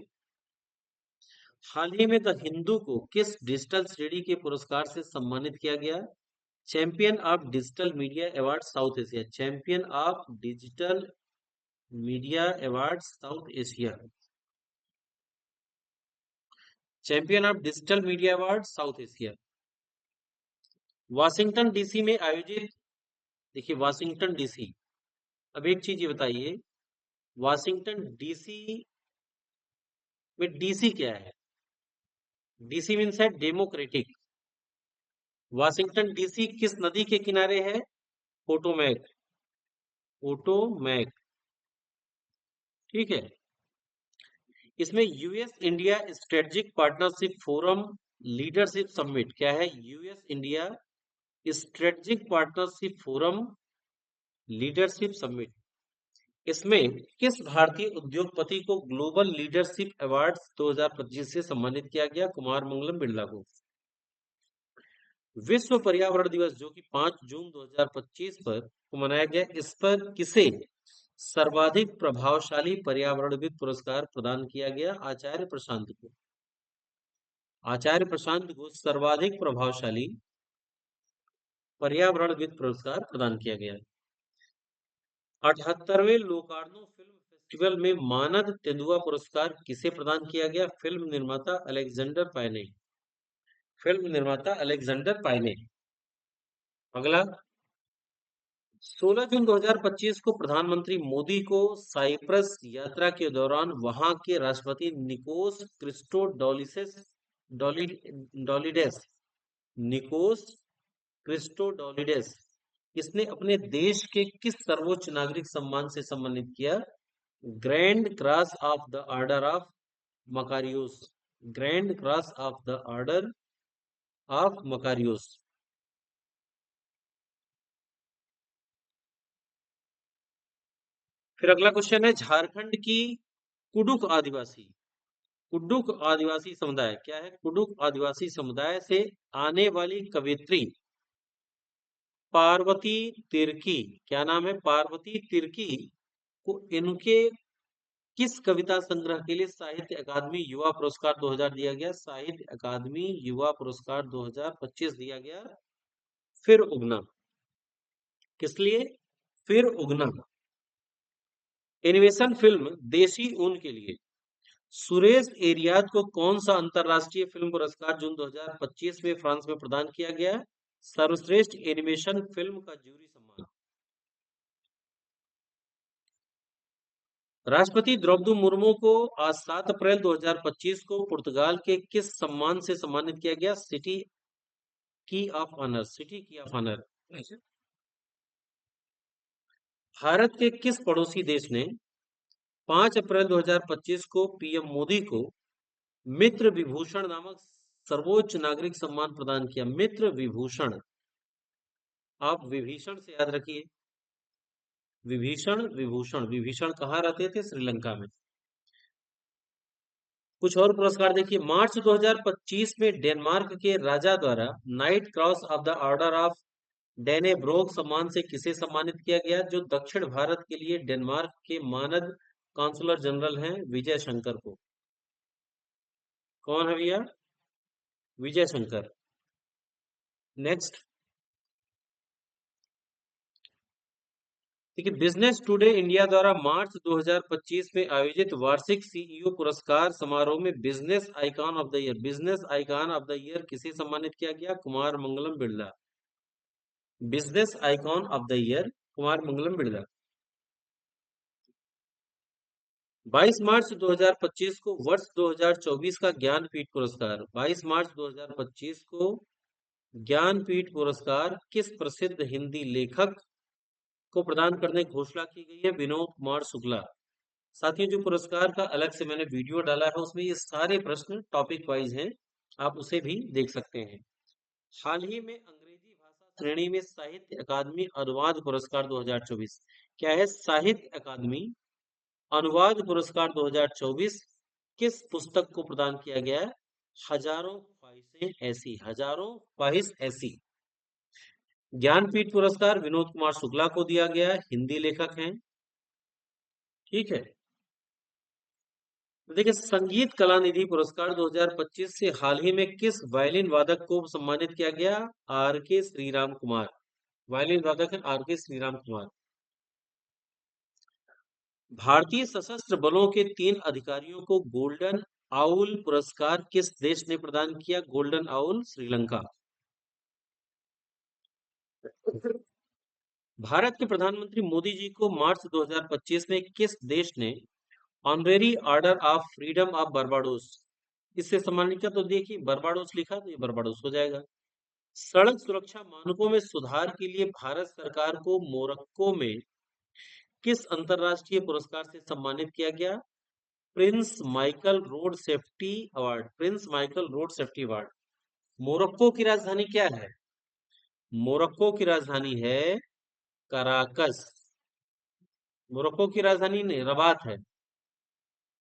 हाल ही में द हिंदू को किस डिजिटल श्रेणी के पुरस्कार से सम्मानित किया गया? Champion of digital media award south Asia. Champion of digital media award south Asia. Champion of digital media award south Asia. Washington DC में आयोजित, देखिए वाशिंगटन डीसी, अब एक चीज ये बताइए, वाशिंगटन डीसी में डीसी क्या है? डीसी मीन्स है डेमोक्रेटिक। वाशिंगटन डीसी किस नदी के किनारे है? पोटोमैक। पोटोमैक। ठीक है। इसमें US India strategic partnership forum leadership summit क्या है? US India strategic partnership forum leadership summit. इसमें किस भारतीय उद्योगपति को ग्लोबल लीडरशिप अवार्ड 2025 से सम्मानित किया गया? कुमार मंगलम बिरला को। विश्व पर्यावरण दिवस जो कि 5 जून 2025 पर को मनाया गया, इस पर किसे सर्वाधिक प्रभावशाली पर्यावरणविद पुरस्कार प्रदान किया गया? आचार्य प्रशांत को। आचार्य प्रशांत को सर्वाधिक प्रभावशाली पर्यावरणविद पुरस्कार प्रदान किया गया। 78वें लोकार्नो फिल्म फेस्टिवल में मानद तेंदुआ पुरस्कार किसे प्रदान किया गया? फिल्म निर्माता अलेक्जेंडर पायने। फिल्म निर्माता अलेक्जेंडर पायने। अगला, 16 जून 2025 को प्रधानमंत्री मोदी को साइप्रस यात्रा के दौरान वहां के राष्ट्रपति निकोस क्रिस्टोडोलिसेस डॉलिडेस निकोस क्रिस्टोडोलिडेस इसने अपने देश के किस सर्वोच्च नागरिक सम्मान से सम्मानित किया? Grand cross of the order of Makarios. Grand cross of the order of Makarios. फिर अगला क्वेश्चन है, झारखंड की कुडुक आदिवासी कुडुक आदिवासी समुदाय क्या है? कुडुक आदिवासी समुदाय से आने वाली कवियत्री पार्वती तिर्की, क्या नाम है? पार्वती तिर्की को इनके किस कविता संग्रह के लिए साहित्य अकादमी युवा पुरस्कार 2000 दिया गया? साहित्य अकादमी युवा पुरस्कार 2025 दिया गया। फिर उगना, किस लिए? फिर उगना। एनिमेशन फिल्म देसी ऊन के लिए सुरेश एरियाज को कौन सा अंतरराष्ट्रीय फिल्म पुरस्कार जून 2025 में फ्रांस में प्रदान किया गया? सर्वश्रेष्ठ एनिमेशन फिल्म का जूरी सम्मान। राष्ट्रपति द्रौपदी मुर्मू को आज 7 अप्रैल 2025 को पुर्तगाल के किस सम्मान से सम्मानित किया गया? सिटी की ऑफ ऑनर। सिटी की ऑफ ऑनर। भारत के किस पड़ोसी देश ने 5 अप्रैल 2025 को पीएम मोदी को मित्र विभूषण नामक सर्वोच्च नागरिक सम्मान प्रदान किया? मित्र विभूषण। आप विभीषण से याद रखिए, विभीषण विभूषण। विभीषण कहाँ रहते थे? श्रीलंका में। कुछ और पुरस्कार देखिए, मार्च 2025 में डेनमार्क के राजा द्वारा knight cross of the order of Dannebrog सम्मान से किसे सम्मानित किया गया? जो दक्षिण भारत के लिए डेनमार्क के मानद काउंसलर जनरल हैं, विजय शंकर को। कौन है भैया? विजय शंकर। नेक्स्ट देखिए, बिजनेस टुडे इंडिया द्वारा मार्च 2025 में आयोजित वार्षिक सीईओ पुरस्कार समारोह में business icon of the year, business icon of the year किसे सम्मानित किया गया? Kumar Mangalam Birla. Business icon of the year Kumar Mangalam Birla. 22 मार्च 2025 को वर्ष 2024 का ज्ञानपीठ पुरस्कार, 22 मार्च 2025 को ज्ञानपीठ पुरस्कार किस प्रसिद्ध हिंदी लेखक को प्रदान करने की घोषणा की गई है? विनोद कुमार शुक्ला। साथियों, जो पुरस्कार का अलग से मैंने वीडियो डाला है उसमें ये सारे प्रश्न टॉपिक वाइज हैं, आप उसे भी देख सकते हैं। हाल ही में अंग्रेजी भाषा श्रेणी में साहित्य अकादमी अनुवाद पुरस्कार 2024 क्या है? साहित्य अकादमी अनुवाद पुरस्कार 2024 किस पुस्तक को प्रदान किया गया है? हजारों ख्वाहिशें ऐसी। हजारों ख्वाहिश ऐसी। ज्ञानपीठ पुरस्कार विनोद कुमार शुक्ला को दिया गया है, हिंदी लेखक हैं। ठीक है। तो देखिए, संगीत कला निधि पुरस्कार 2025 से हाल ही में किस वायलिन वादक को सम्मानित किया गया? आर के श्रीराम कुमार। वायलिन वादक है आर के श्रीराम कुमार। भारतीय सशस्त्र बलों के 3 अधिकारियों को गोल्डन आउल पुरस्कार किस देश ने प्रदान किया? Golden owl Sri Lanka. भारत के प्रधानमंत्री मोदी जी को मार्च 2025 में किस देश ने honorary order of freedom of Barbados इससे सम्मानित किया? तो देखिए, बर्बाडोस लिखा तो ये बर्बाडोस हो जाएगा। सड़क सुरक्षा मानकों में सुधार के लिए भारत सरकार को मोरक्को में किस अंतरराष्ट्रीय पुरस्कार से सम्मानित किया गया? Prince Michael road safety award. Prince Michael road safety award. Morocco की राजधानी क्या है? मोरक्को की राजधानी है कराकस। मोरक्को की राजधानी नहीं, रबात है।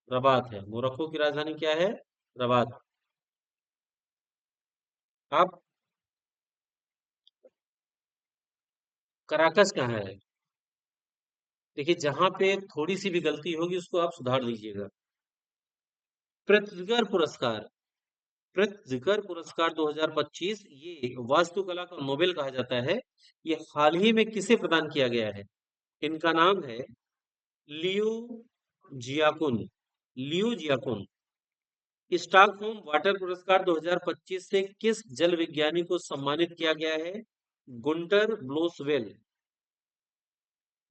रबात है। मोरक्को की राजधानी क्या है? रबात। आप कराकस कहाँ है? देखिए, जहां पे थोड़ी सी भी गलती होगी उसको आप सुधार लीजिएगा। प्रित्जकर पुरस्कार, प्रित्जकर पुरस्कार 2025 ये वास्तुकला का नोबेल कहा जाता है। ये हाल ही में किसे प्रदान किया गया है? इनका नाम है लियो जियाकुन। लियो जियाकुन। स्टॉकहोम वाटर पुरस्कार 2025 से किस जल विज्ञानी को सम्मानित किया गया है? गुंटर ब्लोसवेल।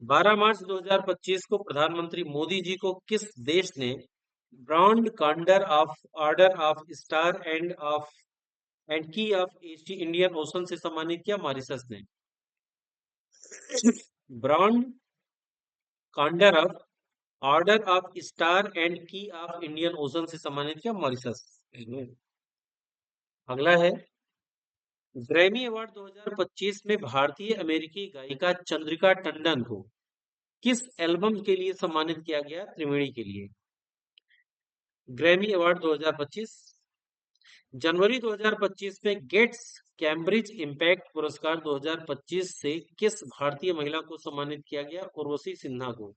12 मार्च 2025 को प्रधानमंत्री मोदी जी को किस देश ने bronze condor of order of star and की ऑफ ईस्ट इंडियन ओशन से सम्मानित किया? मॉरिशस ने। Bronze condor of order of star and की ऑफ इंडियन ओशन से सम्मानित किया? मॉरिशस। अगला है ग्रैमी अवार्ड 2025 में भारतीय अमेरिकी गायिका चंद्रिका टंडन को किस एल्बम के लिए सम्मानित किया गया? त्रिवेणी के लिए। Grammy award 2025। जनवरी 2025 में गेट्स कैम्ब्रिज इम्पैक्ट पुरस्कार 2025 से किस भारतीय महिला को सम्मानित किया गया? उर्वशी सिन्हा को।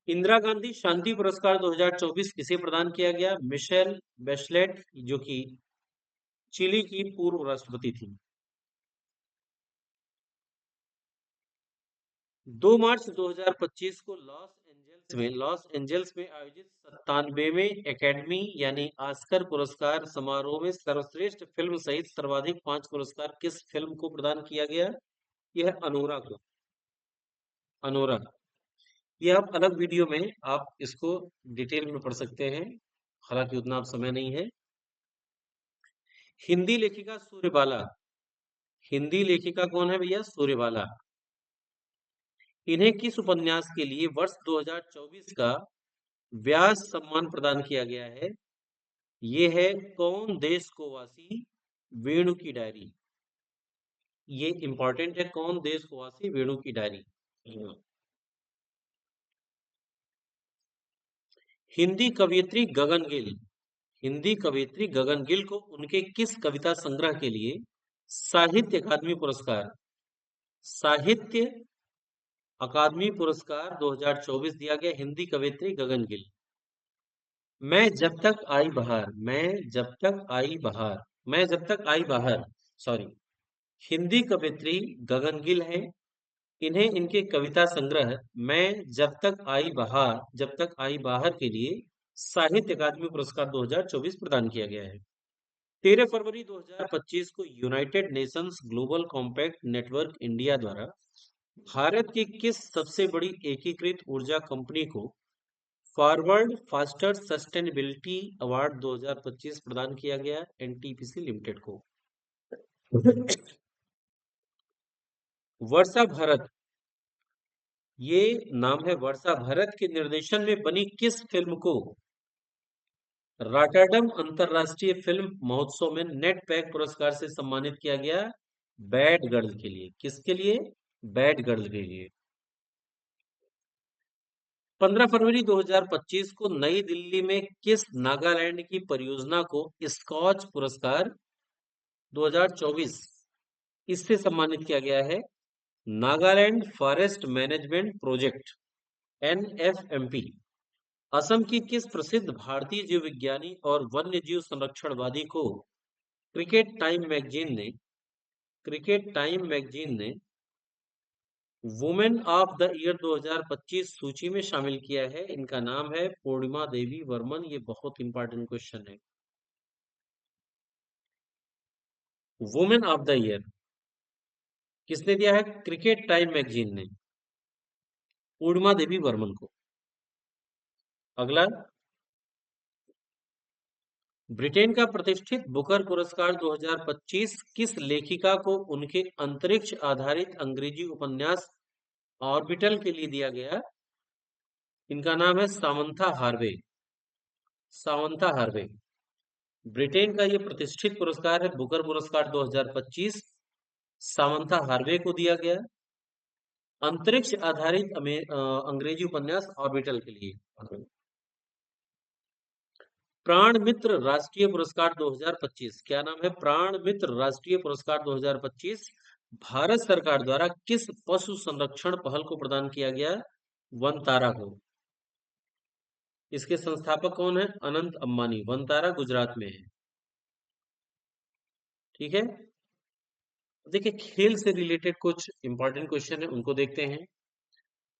इंदिरा गांधी शांति पुरस्कार 2024 किसे प्रदान किया गया? मिशेल बेचलेट, जो कि चिली की पूर्व राष्ट्रपति थी। 2 मार्च 2025 को लॉस एंजल्स में आयोजित 97वें एकेडमी यानी ऑस्कर पुरस्कार समारोह में सर्वश्रेष्ठ फिल्म सहित सर्वाधिक 5 पुरस्कार किस फिल्म को प्रदान किया गया? यह अनोरा को। अनोरा। यह आप अलग वीडियो में आप इसको डिटेल में पढ़ सकते हैं, हालांकि उतना आप समय नहीं है। हिंदी लेखिका सूर्यबाला। हिंदी लेखिका कौन है भैया? सूर्यबाला। इन्हें किस उपन्यास के लिए वर्ष 2024 का व्यास सम्मान प्रदान किया गया है? ये है कौन देश को वासी, वेणु की डायरी। ये इंपॉर्टेंट है, कौन देश को वासी, वेणु की डायरी। हिंदी कवयित्री गगन गिल। हिंदी कवयित्री गगन गिल को उनके किस कविता संग्रह के लिए साहित्य अकादमी पुरस्कार 2024 दिया गया? हिंदी कवयित्री गगन गिल। मैं जब तक आई बहार, मैं जब तक आई बहार, मैं जब तक आई बाहर, सॉरी, हिंदी कवयित्री गगन गिल है। इन्हें इनके कविता संग्रह मैं जब तक आई बहार, जब तक आई बाहर के लिए साहित्य अकादमी पुरस्कार 2024 प्रदान किया गया है। 13 फरवरी 2025 को United Nations global compact network India द्वारा भारत की किस सबसे बड़ी एकीकृत ऊर्जा कंपनी को फॉरवर्ड फास्टर सस्टेनेबिलिटी अवार्ड 2025 प्रदान किया गया? एनटीपीसी लिमिटेड को। वर्षा भारत, ये नाम है वर्षा भारत के निर्देशन में बनी किस फिल्म को रॉटरडम अंतरराष्ट्रीय फिल्म महोत्सव में नेट पैक पुरस्कार से सम्मानित किया गया? बैड गर्ल के लिए। किसके लिए? बैड गर्ल के लिए। 15 फरवरी 2025 को नई दिल्ली में किस नागालैंड की परियोजना को स्कॉच पुरस्कार 2024 इससे सम्मानित किया गया है? Nagaland forest management project, NFMP। Assam की किस प्रसिद्ध भारतीय जीव विज्ञानी और वन्य जीव संरक्षणवादी को क्रिकेट टाइम मैगजीन ने वुमेन ऑफ द ईयर 2025 सूची में शामिल किया है? इनका नाम है पूर्णिमा देवी वर्मन। ये बहुत इंपॉर्टेंट क्वेश्चन है। वुमेन ऑफ द ईयर किसने दिया है? क्रिकेट टाइम मैगजीन ने पूर्णिमा देवी वर्मन को। अगला, ब्रिटेन का प्रतिष्ठित बुकर पुरस्कार 2025 किस लेखिका को उनके अंतरिक्ष आधारित अंग्रेजी उपन्यास ऑर्बिटल के लिए दिया गया? इनका नाम है Samantha Harvey. Samantha Harvey. Britain का ये प्रतिष्ठित पुरस्कार है बुकर पुरस्कार 2025, सामंथा हार्वे को दिया गया अंतरिक्ष आधारित अंग्रेजी उपन्यास ऑर्बिटल के लिए। प्राण मित्र राष्ट्रीय पुरस्कार 2025, क्या नाम है? प्राण मित्र राष्ट्रीय पुरस्कार 2025 भारत सरकार द्वारा किस पशु संरक्षण पहल को प्रदान किया गया? वनतारा को। इसके संस्थापक कौन है? अनंत अंबानी। वनतारा गुजरात में है। ठीक है। देखिए, खेल से रिलेटेड कुछ इंपॉर्टेंट क्वेश्चन है, उनको देखते हैं।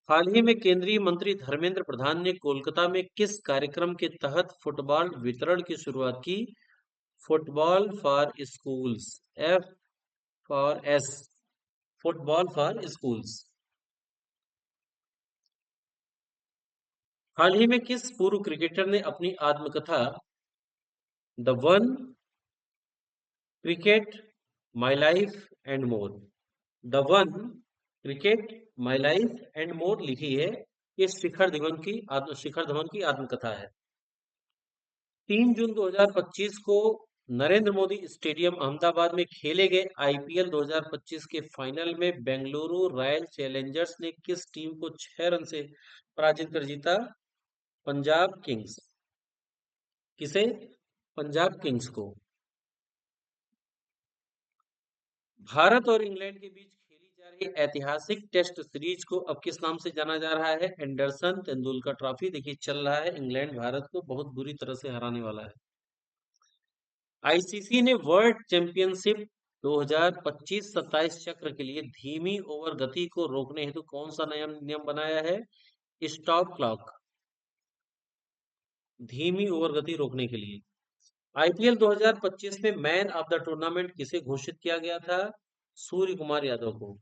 हाल ही में केंद्रीय मंत्री धर्मेंद्र प्रधान ने कोलकाता में किस कार्यक्रम के तहत फुटबॉल वितरण की शुरुआत की? Football for schools, F for S, football for schools. हाल ही में किस पूर्व क्रिकेटर ने अपनी आत्मकथा the one cricket my life and more, the one cricket my life and more लिखी है? ये शिखर धवन की आत्मकथा है। 3 जून 2025 को नरेंद्र मोदी स्टेडियम अहमदाबाद में खेले गए आईपीएल 2025 के फाइनल में बेंगलुरु रॉयल चैलेंजर्स ने किस टीम को 6 रन से पराजित कर जीता? पंजाब किंग्स। किसे? पंजाब किंग्स को। भारत और इंग्लैंड के बीच खेली जा रही ऐतिहासिक टेस्ट सीरीज को अब किस नाम से जाना जा रहा है? Anderson Tendulkar trophy. देखिए, चल रहा है, इंग्लैंड भारत को बहुत बुरी तरह से हराने वाला है। आईसीसी ने वर्ल्ड चैंपियनशिप 2025-27 चक्र के लिए धीमी ओवर गति को रोकने हेतु कौन सा नया नियम बनाया है? Stop clock. धीमी ओवर गति रोकने के लिए। आईपीएल 2025 में मैन ऑफ द टूर्नामेंट किसे घोषित किया गया था? सूर्य कुमार यादव को।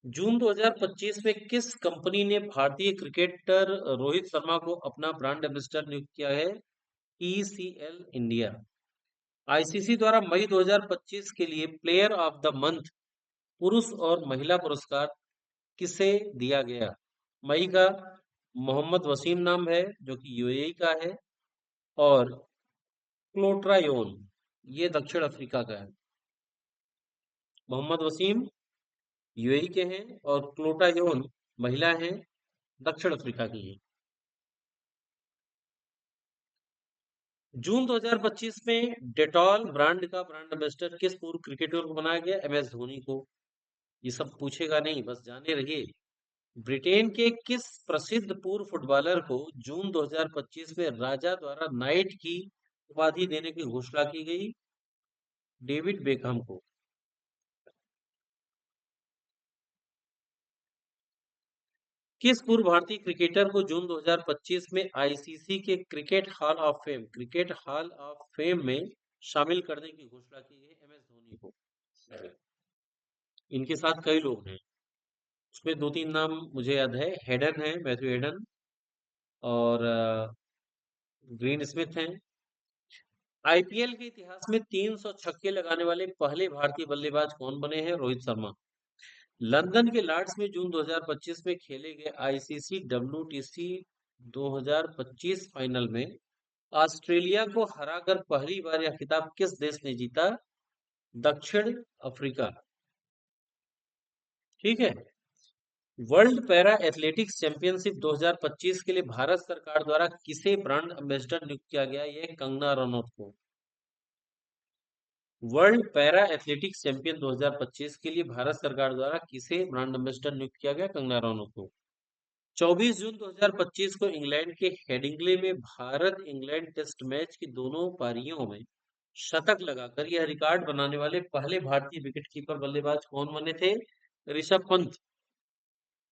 जून 2025 में किस कंपनी ने भारतीय क्रिकेटर रोहित शर्मा को अपना ब्रांड एम्बेसडर नियुक्त किया है? TCL India. आईसीसी द्वारा मई 2025 के लिए प्लेयर ऑफ द मंथ पुरुष और महिला पुरस्कार किसे दिया गया? मई का मोहम्मद वसीम नाम है, जो कि यूएई का है, और क्लोट्रायोन, ये दक्षिण अफ्रीका का है। मोहम्मद वसीम यूएई के हैं और क्लोटायोन महिला हैं, दक्षिण अफ्रीका की है। जून 2025 में डेटॉल ब्रांड का ब्रांड एम्बेसडर किस पूर्व क्रिकेटर को बनाया गया? एमएस धोनी को। ये सब पूछेगा नहीं, बस जाने रहिए। ब्रिटेन के किस प्रसिद्ध पूर्व फुटबॉलर को जून 2025 में राजा द्वारा नाइट की उपाधि देने की घोषणा की गई? डेविड बेकहम को। किस पूर्व भारतीय क्रिकेटर को जून 2025 में आईसीसी के क्रिकेट हॉल ऑफ फेम में शामिल करने की घोषणा की गई? एमएस धोनी को। इनके साथ कई लोग हैं, उसमें 2-3 नाम मुझे याद है। हेडन है, मैथ्यू हेडन, और ग्रीन स्मिथ हैं। आईपीएल के इतिहास में 300 छक्के लगाने वाले पहले भारतीय बल्लेबाज कौन बने हैं? रोहित शर्मा। लंदन के लॉर्ड्स में जून 2025 में खेले गए आईसीसी डब्ल्यूटीसी 2025 फाइनल में ऑस्ट्रेलिया को हराकर पहली बार यह खिताब किस देश ने जीता? दक्षिण अफ्रीका। ठीक है। वर्ल्ड पैरा एथलेटिक्स चैंपियनशिप 2025 के लिए भारत सरकार द्वारा किसे ब्रांड एम्बेसडर नियुक्त किया गया? यह कंगना रनौत को। वर्ल्ड पैरा एथलेटिक्स चैंपियन 2025 के लिए भारत सरकार द्वारा किसे ब्रांड एम्बेसडर नियुक्त किया गया? कंगना रनौत को। 24 जून 2025 को इंग्लैंड के हेडिंग्ले में भारत इंग्लैंड टेस्ट मैच की दोनों पारियों में शतक लगाकर यह रिकॉर्ड बनाने वाले पहले भारतीय विकेटकीपर बल्लेबाज कौन बने थे? ऋषभ पंत।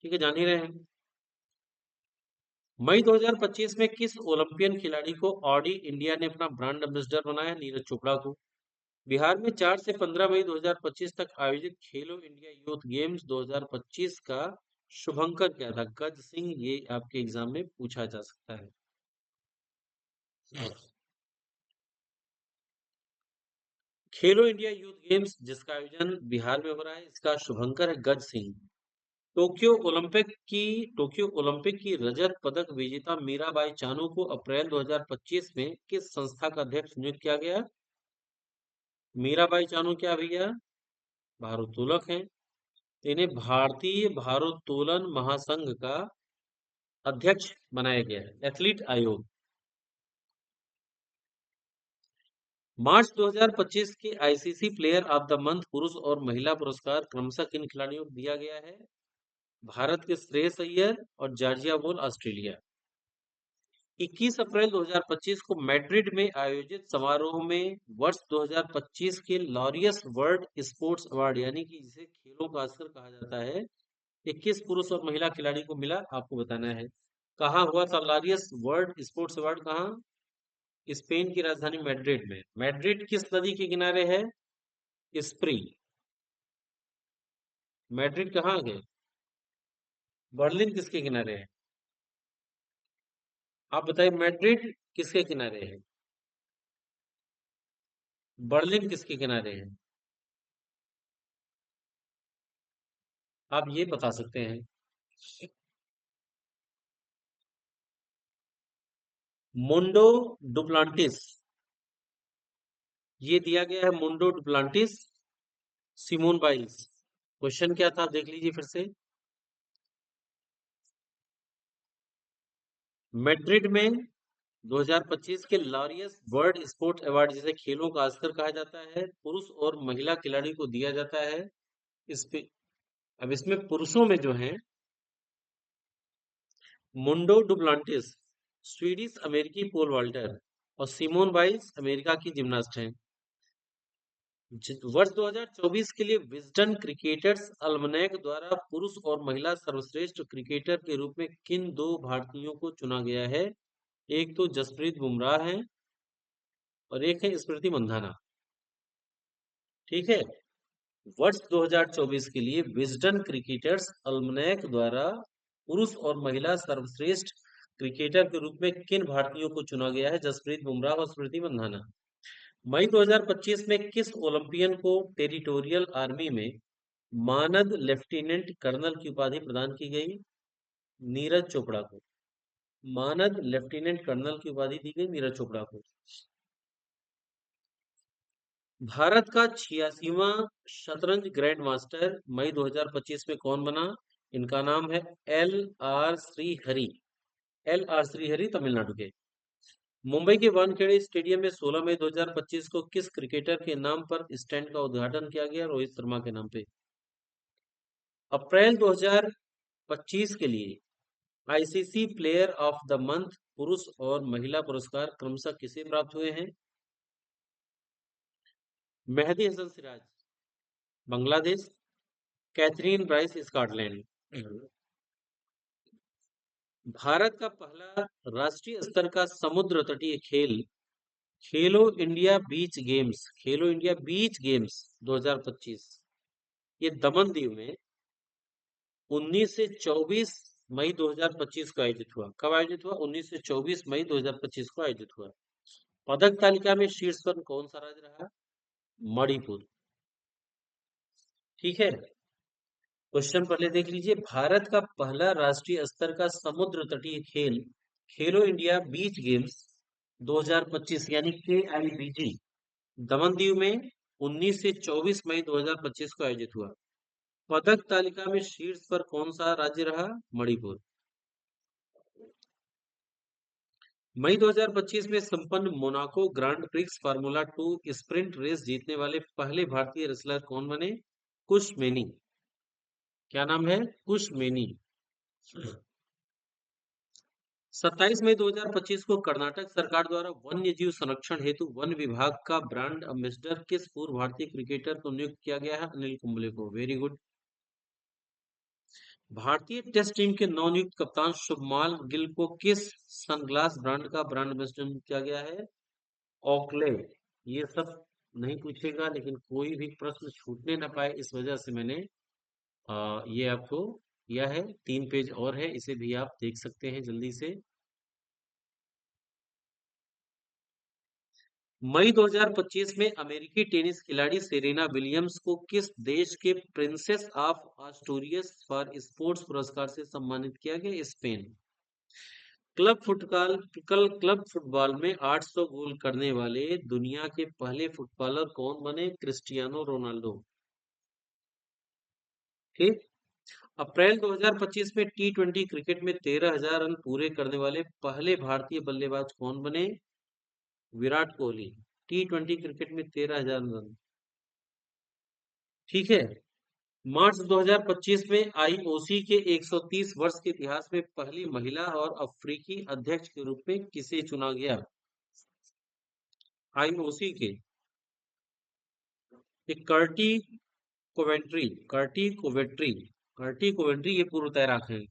ठीक है, जान ही रहे हैं। मई 2025 में किस ओलंपियन खिलाड़ी को ऑडी इंडिया ने अपना ब्रांड एम्बेसडर बनाया? नीरज चोपड़ा को। बिहार में 4 से 15 मई 2025 तक आयोजित खेलो इंडिया यूथ गेम्स 2025 का शुभंकर क्या था? गज सिंह। ये आपके एग्जाम में पूछा जा सकता है। खेलो इंडिया यूथ गेम्स जिसका आयोजन बिहार में हो रहा है, इसका शुभंकर है गज सिंह। टोक्यो ओलंपिक की रजत पदक विजेता मीराबाई चानू को अप्रैल 2025 में किस संस्था का अध्यक्ष नियुक्त किया गया? मीराबाई चानू क्या भैया? भारोत्तोलक हैं। इन्हें भारतीय भारोत्तोलन महासंघ का अध्यक्ष बनाया गया है, एथलीट आयोग। मार्च 2025 के ICC player of the month पुरुष और महिला पुरस्कार क्रमशः किन खिलाड़ियों को दिया गया है? भारत के श्रेयस अय्यर और जॉर्जिया वॉल, ऑस्ट्रेलिया। 21 अप्रैल 2025 को मैड्रिड में आयोजित समारोह में वर्ष 2025 के लॉरियस वर्ल्ड स्पोर्ट्स अवार्ड, यानी कि जिसे खेलों का ऑस्कर कहा जाता है, 21 पुरुष और महिला खिलाड़ी को मिला, आपको बताना है। कहाँ हुआ था लॉरियस वर्ल्ड स्पोर्ट्स अवार्ड? कहाँ? स्पेन की राजधानी मैड्रिड में। मैड्रिड किस नदी के किनारे है? स्प्री। मैड्रिड कहाँ है? बर्लिन किसके किनारे है? आप बताइए, मैड्रिड किसके किनारे है? बर्लिन किसके किनारे है? आप ये बता सकते हैं। मुंडो डुप्लांटिस, ये दिया गया है मुंडो डुप्लांटिस, सिमोन बाइल्स। क्वेश्चन क्या था, देख लीजिए फिर से। मैड्रिड में 2025 के लॉरियस वर्ल्ड स्पोर्ट अवार्ड, जिसे खेलों का ऑस्कर कहा जाता है, पुरुष और महिला खिलाड़ी को दिया जाता है। इस पे अब इसमें पुरुषों में जो है, मुंडो डुप्लांटिस स्वीडिश अमेरिकी पोल वॉल्टर और सिमोन बाइल्स अमेरिका की जिम्नास्ट हैं। वर्ष 2024 के लिए विजडन क्रिकेटर्स अल्मनैक द्वारा पुरुष और महिला सर्वश्रेष्ठ क्रिकेटर के रूप में किन दो भारतीयों को चुना गया है? एक तो जसप्रीत बुमराह है और एक है स्मृति मंधाना। ठीक है। वर्ष 2024 के लिए विजडन क्रिकेटर्स अल्मनैक द्वारा पुरुष और महिला सर्वश्रेष्ठ क्रिकेटर के रूप में किन भारतीयों को चुना गया है? जसप्रीत बुमराह और स्मृति मंधाना। मई 2025 में किस ओलंपियन को टेरिटोरियल आर्मी में मानद लेफ्टिनेंट कर्नल की उपाधि प्रदान की गई? नीरज चोपड़ा को मानद लेफ्टिनेंट कर्नल की उपाधि दी गई, नीरज चोपड़ा को। भारत का 86वां शतरंज ग्रैंड मास्टर मई 2025 में कौन बना? इनका नाम है L R Srihari. L R Srihari Tamil Nadu के। मुंबई के वानखेड़े स्टेडियम में 16 मई 2025 को किस क्रिकेटर के नाम पर स्टैंड का उद्घाटन किया गया? रोहित शर्मा के नाम पे। अप्रैल 2025 के लिए ICC player of the month पुरुष और महिला पुरस्कार क्रमशः किसे प्राप्त हुए हैं? Mehidy Hasan Siraj Bangladesh, Kathryn Bryce Scotland. Bharat का पहला राष्ट्रीय स्तर का समुद्र तटीय खेल Khelo India beach games, Khelo India beach games 2025, ये दमन दीव में 19 से 24 मई 2025 को आयोजित हुआ। कब आयोजित हुआ? 19 से 24 मई 2025 को आयोजित हुआ। पदक तालिका में शीर्ष पर कौन सा राज्य रहा? मणिपुर। ठीक है। क्वेश्चन पहले देख लीजिए। भारत का पहला राष्ट्रीय स्तर का समुद्र तटीय खेल खेलो इंडिया बीच गेम्स 2025 यानी KIBG दमन दीव में 19 से 24 मई 2025 को आयोजित हुआ। पदक तालिका में शीर्ष पर कौन सा राज्य रहा? मणिपुर। मई 2025 में संपन्न Monaco grand prix formula 2 sprint race जीतने वाले पहले भारतीय रेसलर कौन बने? कुश मेनी। क्या नाम है? कुश मेनी। 27 मई 2025 को कर्नाटक सरकार द्वारा वन्य जीव संरक्षण हेतु वन विभाग का ब्रांड एम्बेसडर किस पूर्व भारतीय क्रिकेटर को नियुक्त किया गया है? अनिल कुंबले को। Very good. भारतीय टेस्ट टीम के नवनियुक्त कप्तान शुभमान गिल को किस सनग्लास ब्रांड का ब्रांड एम्बेसडर नियुक्त किया गया है? ओकले। ये सब नहीं पूछेगा, लेकिन कोई भी प्रश्न छूटने ना पाए इस वजह से मैंने ये आपको किया है। 3 पेज और है, इसे भी आप देख सकते हैं जल्दी से। मई 2025 में अमेरिकी टेनिस खिलाड़ी सेरेना विलियम्स को किस देश के प्रिंसेस ऑफ आस्टूरियस फॉर स्पोर्ट्स पुरस्कार से सम्मानित किया गया? स्पेन। क्लब फुटबॉल में 800 गोल करने वाले दुनिया के पहले फुटबॉलर कौन बने? Cristiano Ronaldo. ठीक। अप्रैल 2025 में T20 क्रिकेट में 13,000 रन पूरे करने वाले पहले भारतीय बल्लेबाज कौन बने? विराट कोहली। T20 क्रिकेट में 13,000 रन। ठीक है। मार्च 2025 में आईओसी के 130 वर्ष के इतिहास में पहली महिला और अफ्रीकी अध्यक्ष के रूप में किसे चुना गया? आईओसी के कर्टी कोवेंट्री, कर्टी कोवेंट्री ये पूर्व तैराक हैं।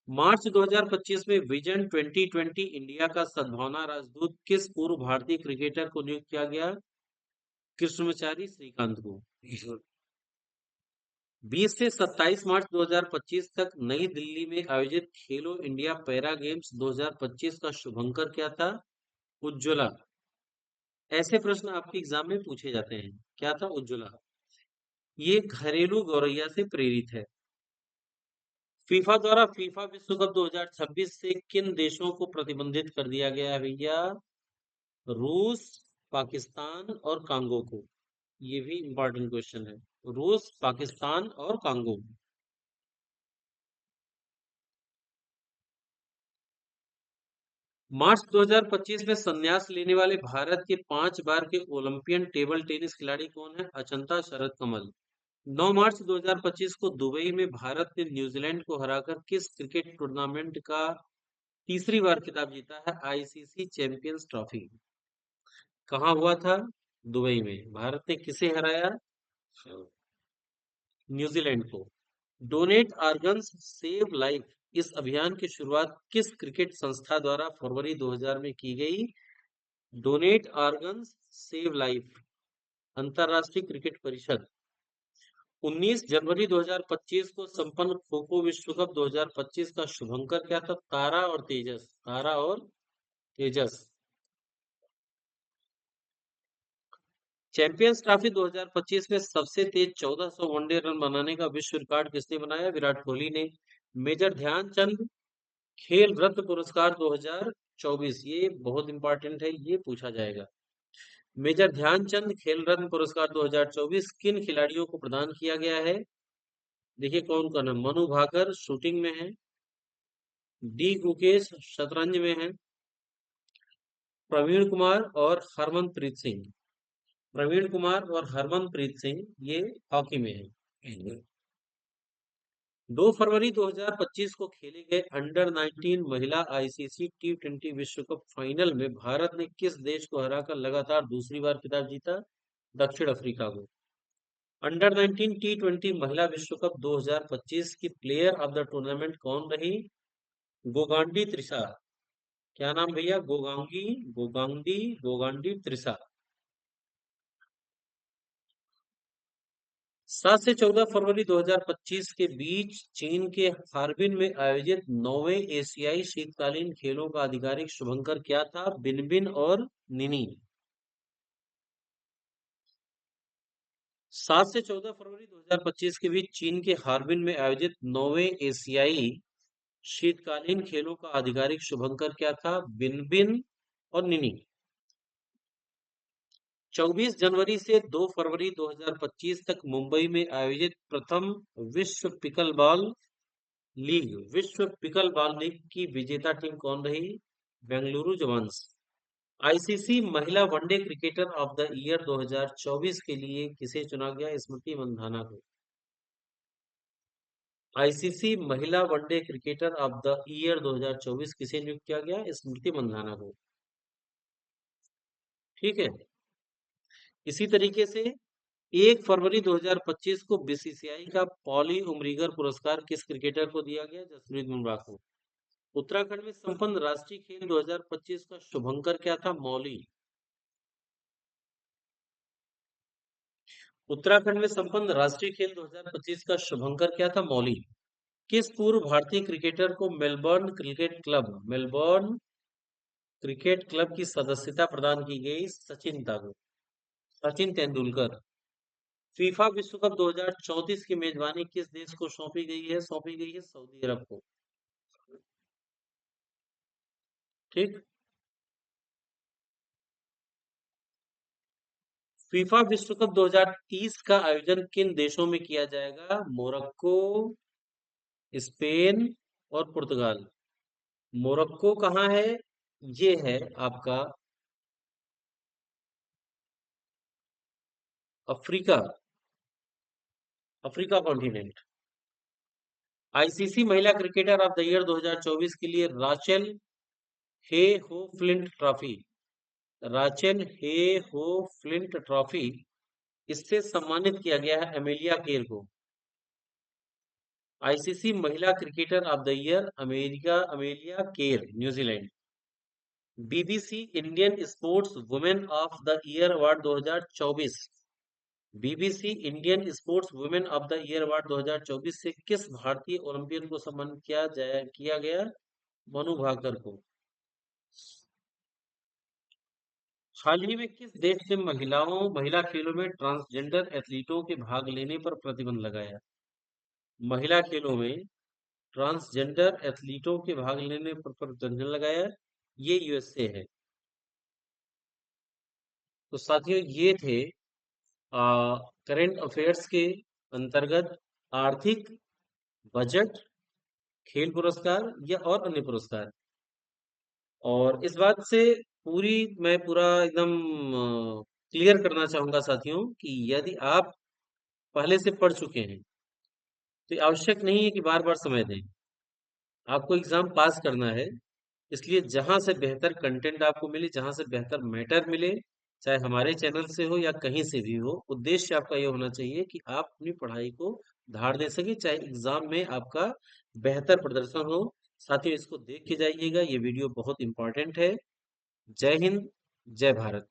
मार्च 2025 में विजन 2020 इंडिया का सद्भावना राजदूत किस पूर्व भारतीय क्रिकेटर को नियुक्त किया गया? कृष्णमचारी श्रीकांत को। 20 से 27 मार्च 2025 तक नई दिल्ली में आयोजित खेलो इंडिया पैरा गेम्स 2025 का शुभंकर क्या था? उज्ज्वला। ऐसे प्रश्न आपके एग्जाम में पूछे जाते हैं। क्या था? उज्ज्वला। ये घरेलू गौरैया से प्रेरित है। फीफा द्वारा फीफा विश्व कप 2026 से किन देशों को प्रतिबंधित कर दिया गया है भैया? रूस, पाकिस्तान और कांगो को। ये भी इंपॉर्टेंट क्वेश्चन है। रूस, पाकिस्तान और कांगो। मार्च 2025 में संन्यास लेने वाले भारत के 5 बार के ओलंपियन टेबल टेनिस खिलाड़ी कौन है? अचंता शरद कमल। 9 मार्च 2025 को दुबई में भारत ने न्यूजीलैंड को हराकर किस क्रिकेट टूर्नामेंट का तीसरी बार खिताब जीता है? ICC champions trophy. कहाँ हुआ था? दुबई में। भारत ने किसे हराया? न्यूजीलैंड को। डोनेट ऑर्गन्स सेव लाइफ इस अभियान की शुरुआत किस क्रिकेट संस्था द्वारा फरवरी 2000 में की गई? डोनेट ऑर्गन्स सेव लाइफ, अंतरराष्ट्रीय क्रिकेट परिषद। 19 जनवरी 2025 को संपन्न खो खो विश्व कप 2025 का शुभंकर क्या था? तारा और तेजस। तारा और तेजस। चैंपियंस ट्रॉफी 2025 में सबसे तेज 1400 वनडे रन बनाने का विश्व रिकॉर्ड किसने बनाया? विराट कोहली ने। मेजर ध्यानचंद खेल रत्न पुरस्कार 2024 ये बहुत इंपॉर्टेंट है, ये पूछा जाएगा। मेजर ध्यानचंद खेल रत्न पुरस्कार 2024 किन खिलाड़ियों को प्रदान किया गया है? देखिए कौन कौन है। मनु भाकर शूटिंग में है, डी गुकेश शतरंज में है, प्रवीण कुमार और हरमनप्रीत सिंह। प्रवीण कुमार और हरमनप्रीत सिंह ये हॉकी में है। 2 फरवरी 2025 को खेले गए अंडर 19 महिला आईसीसी T20 विश्व कप फाइनल में भारत ने किस देश को हराकर लगातार दूसरी बार खिताब जीता? दक्षिण अफ्रीका को। अंडर 19 T20 महिला विश्व कप 2025 की प्लेयर ऑफ द टूर्नामेंट कौन रही? गोगांडी त्रिशा। क्या नाम भैया? गोगांडी त्रिशा। 7 से 14 फरवरी 2025 के बीच चीन के हार्बिन में आयोजित 9वें एशियाई शीतकालीन खेलों का आधिकारिक शुभंकर क्या था? बिनबिन और निनी। 7 से 14 फरवरी 2025 के बीच चीन के हार्बिन में आयोजित 9वें एशियाई शीतकालीन खेलों का आधिकारिक शुभंकर क्या था? बिनबिन और निनी। 24 जनवरी से 2 फरवरी 2025 तक मुंबई में आयोजित प्रथम विश्व पिकल बॉल लीग की विजेता टीम कौन रही? बेंगलुरु जवान्स। आईसीसी महिला one day cricketer of the year 2024 के लिए किसे चुना गया? स्मृति मंधाना को। आईसीसी महिला one day cricketer of the year 2024 किसे नियुक्त किया गया? स्मृति मंधाना को। ठीक है। इसी तरीके से 1 फरवरी 2025 को बीसीसीआई का पॉली उमरीगर पुरस्कार किस क्रिकेटर को दिया गया? जसप्रीत बुमराह को। उत्तराखंड में संपन्न राष्ट्रीय खेल 2025 का शुभंकर क्या था? मौली। उत्तराखंड में संपन्न राष्ट्रीय खेल 2025 का शुभंकर क्या था? मौली। किस पूर्व भारतीय क्रिकेटर को मेलबर्न क्रिकेट क्लब की सदस्यता प्रदान की गई? सचिन तेंदुलकर। फीफा विश्व कप 2034 की मेजबानी किस देश को सौंपी गई है? सऊदी अरब को। ठीक। फीफा विश्व कप 2030 का आयोजन किन देशों में किया जाएगा? मोरक्को, स्पेन और पुर्तगाल। मोरक्को कहाँ है? ये है आपका अफ्रीका। Africa continent. आईसीसी महिला क्रिकेटर ऑफ द ईयर 2024 के लिए हे हो फ्लिंट ट्रॉफी राचेल हे हो फ्लिंट ट्रॉफी इससे सम्मानित किया गया है एमेलिया केर को। आईसीसी महिला cricketer of the year America Amelia Kerr New Zealand. BBC Indian sports women of the year award 2024। BBC Indian sports women of the year award 2024 से किस भारतीय ओलंपियन को सम्मानित किया गया? मनु भाकर को। हाल ही में किस देश ने महिला खेलों में ट्रांसजेंडर एथलीटों के भाग लेने पर प्रतिबंध लगाया? महिला खेलों में ट्रांसजेंडर एथलीटों के भाग लेने पर प्रतिबंध लगाया, ये यूएसए है। तो साथियों ये थे करंट अफेयर्स के अंतर्गत आर्थिक, बजट, खेल पुरस्कार या और अन्य पुरस्कार। और इस बात से मैं पूरा एकदम क्लियर करना चाहूंगा साथियों कि यदि आप पहले से पढ़ चुके हैं तो ये आवश्यक नहीं है कि बार बार समय दें। आपको एग्जाम पास करना है, इसलिए जहां से बेहतर कंटेंट आपको मिले, जहां से बेहतर मैटर मिले, चाहे हमारे चैनल से हो या कहीं से भी हो, उद्देश्य आपका ये होना चाहिए कि आप अपनी पढ़ाई को धार दे सके, चाहे एग्जाम में आपका बेहतर प्रदर्शन हो। साथियों इसको देख के जाइएगा, ये वीडियो बहुत इंपॉर्टेंट है। जय हिंद, जय भारत।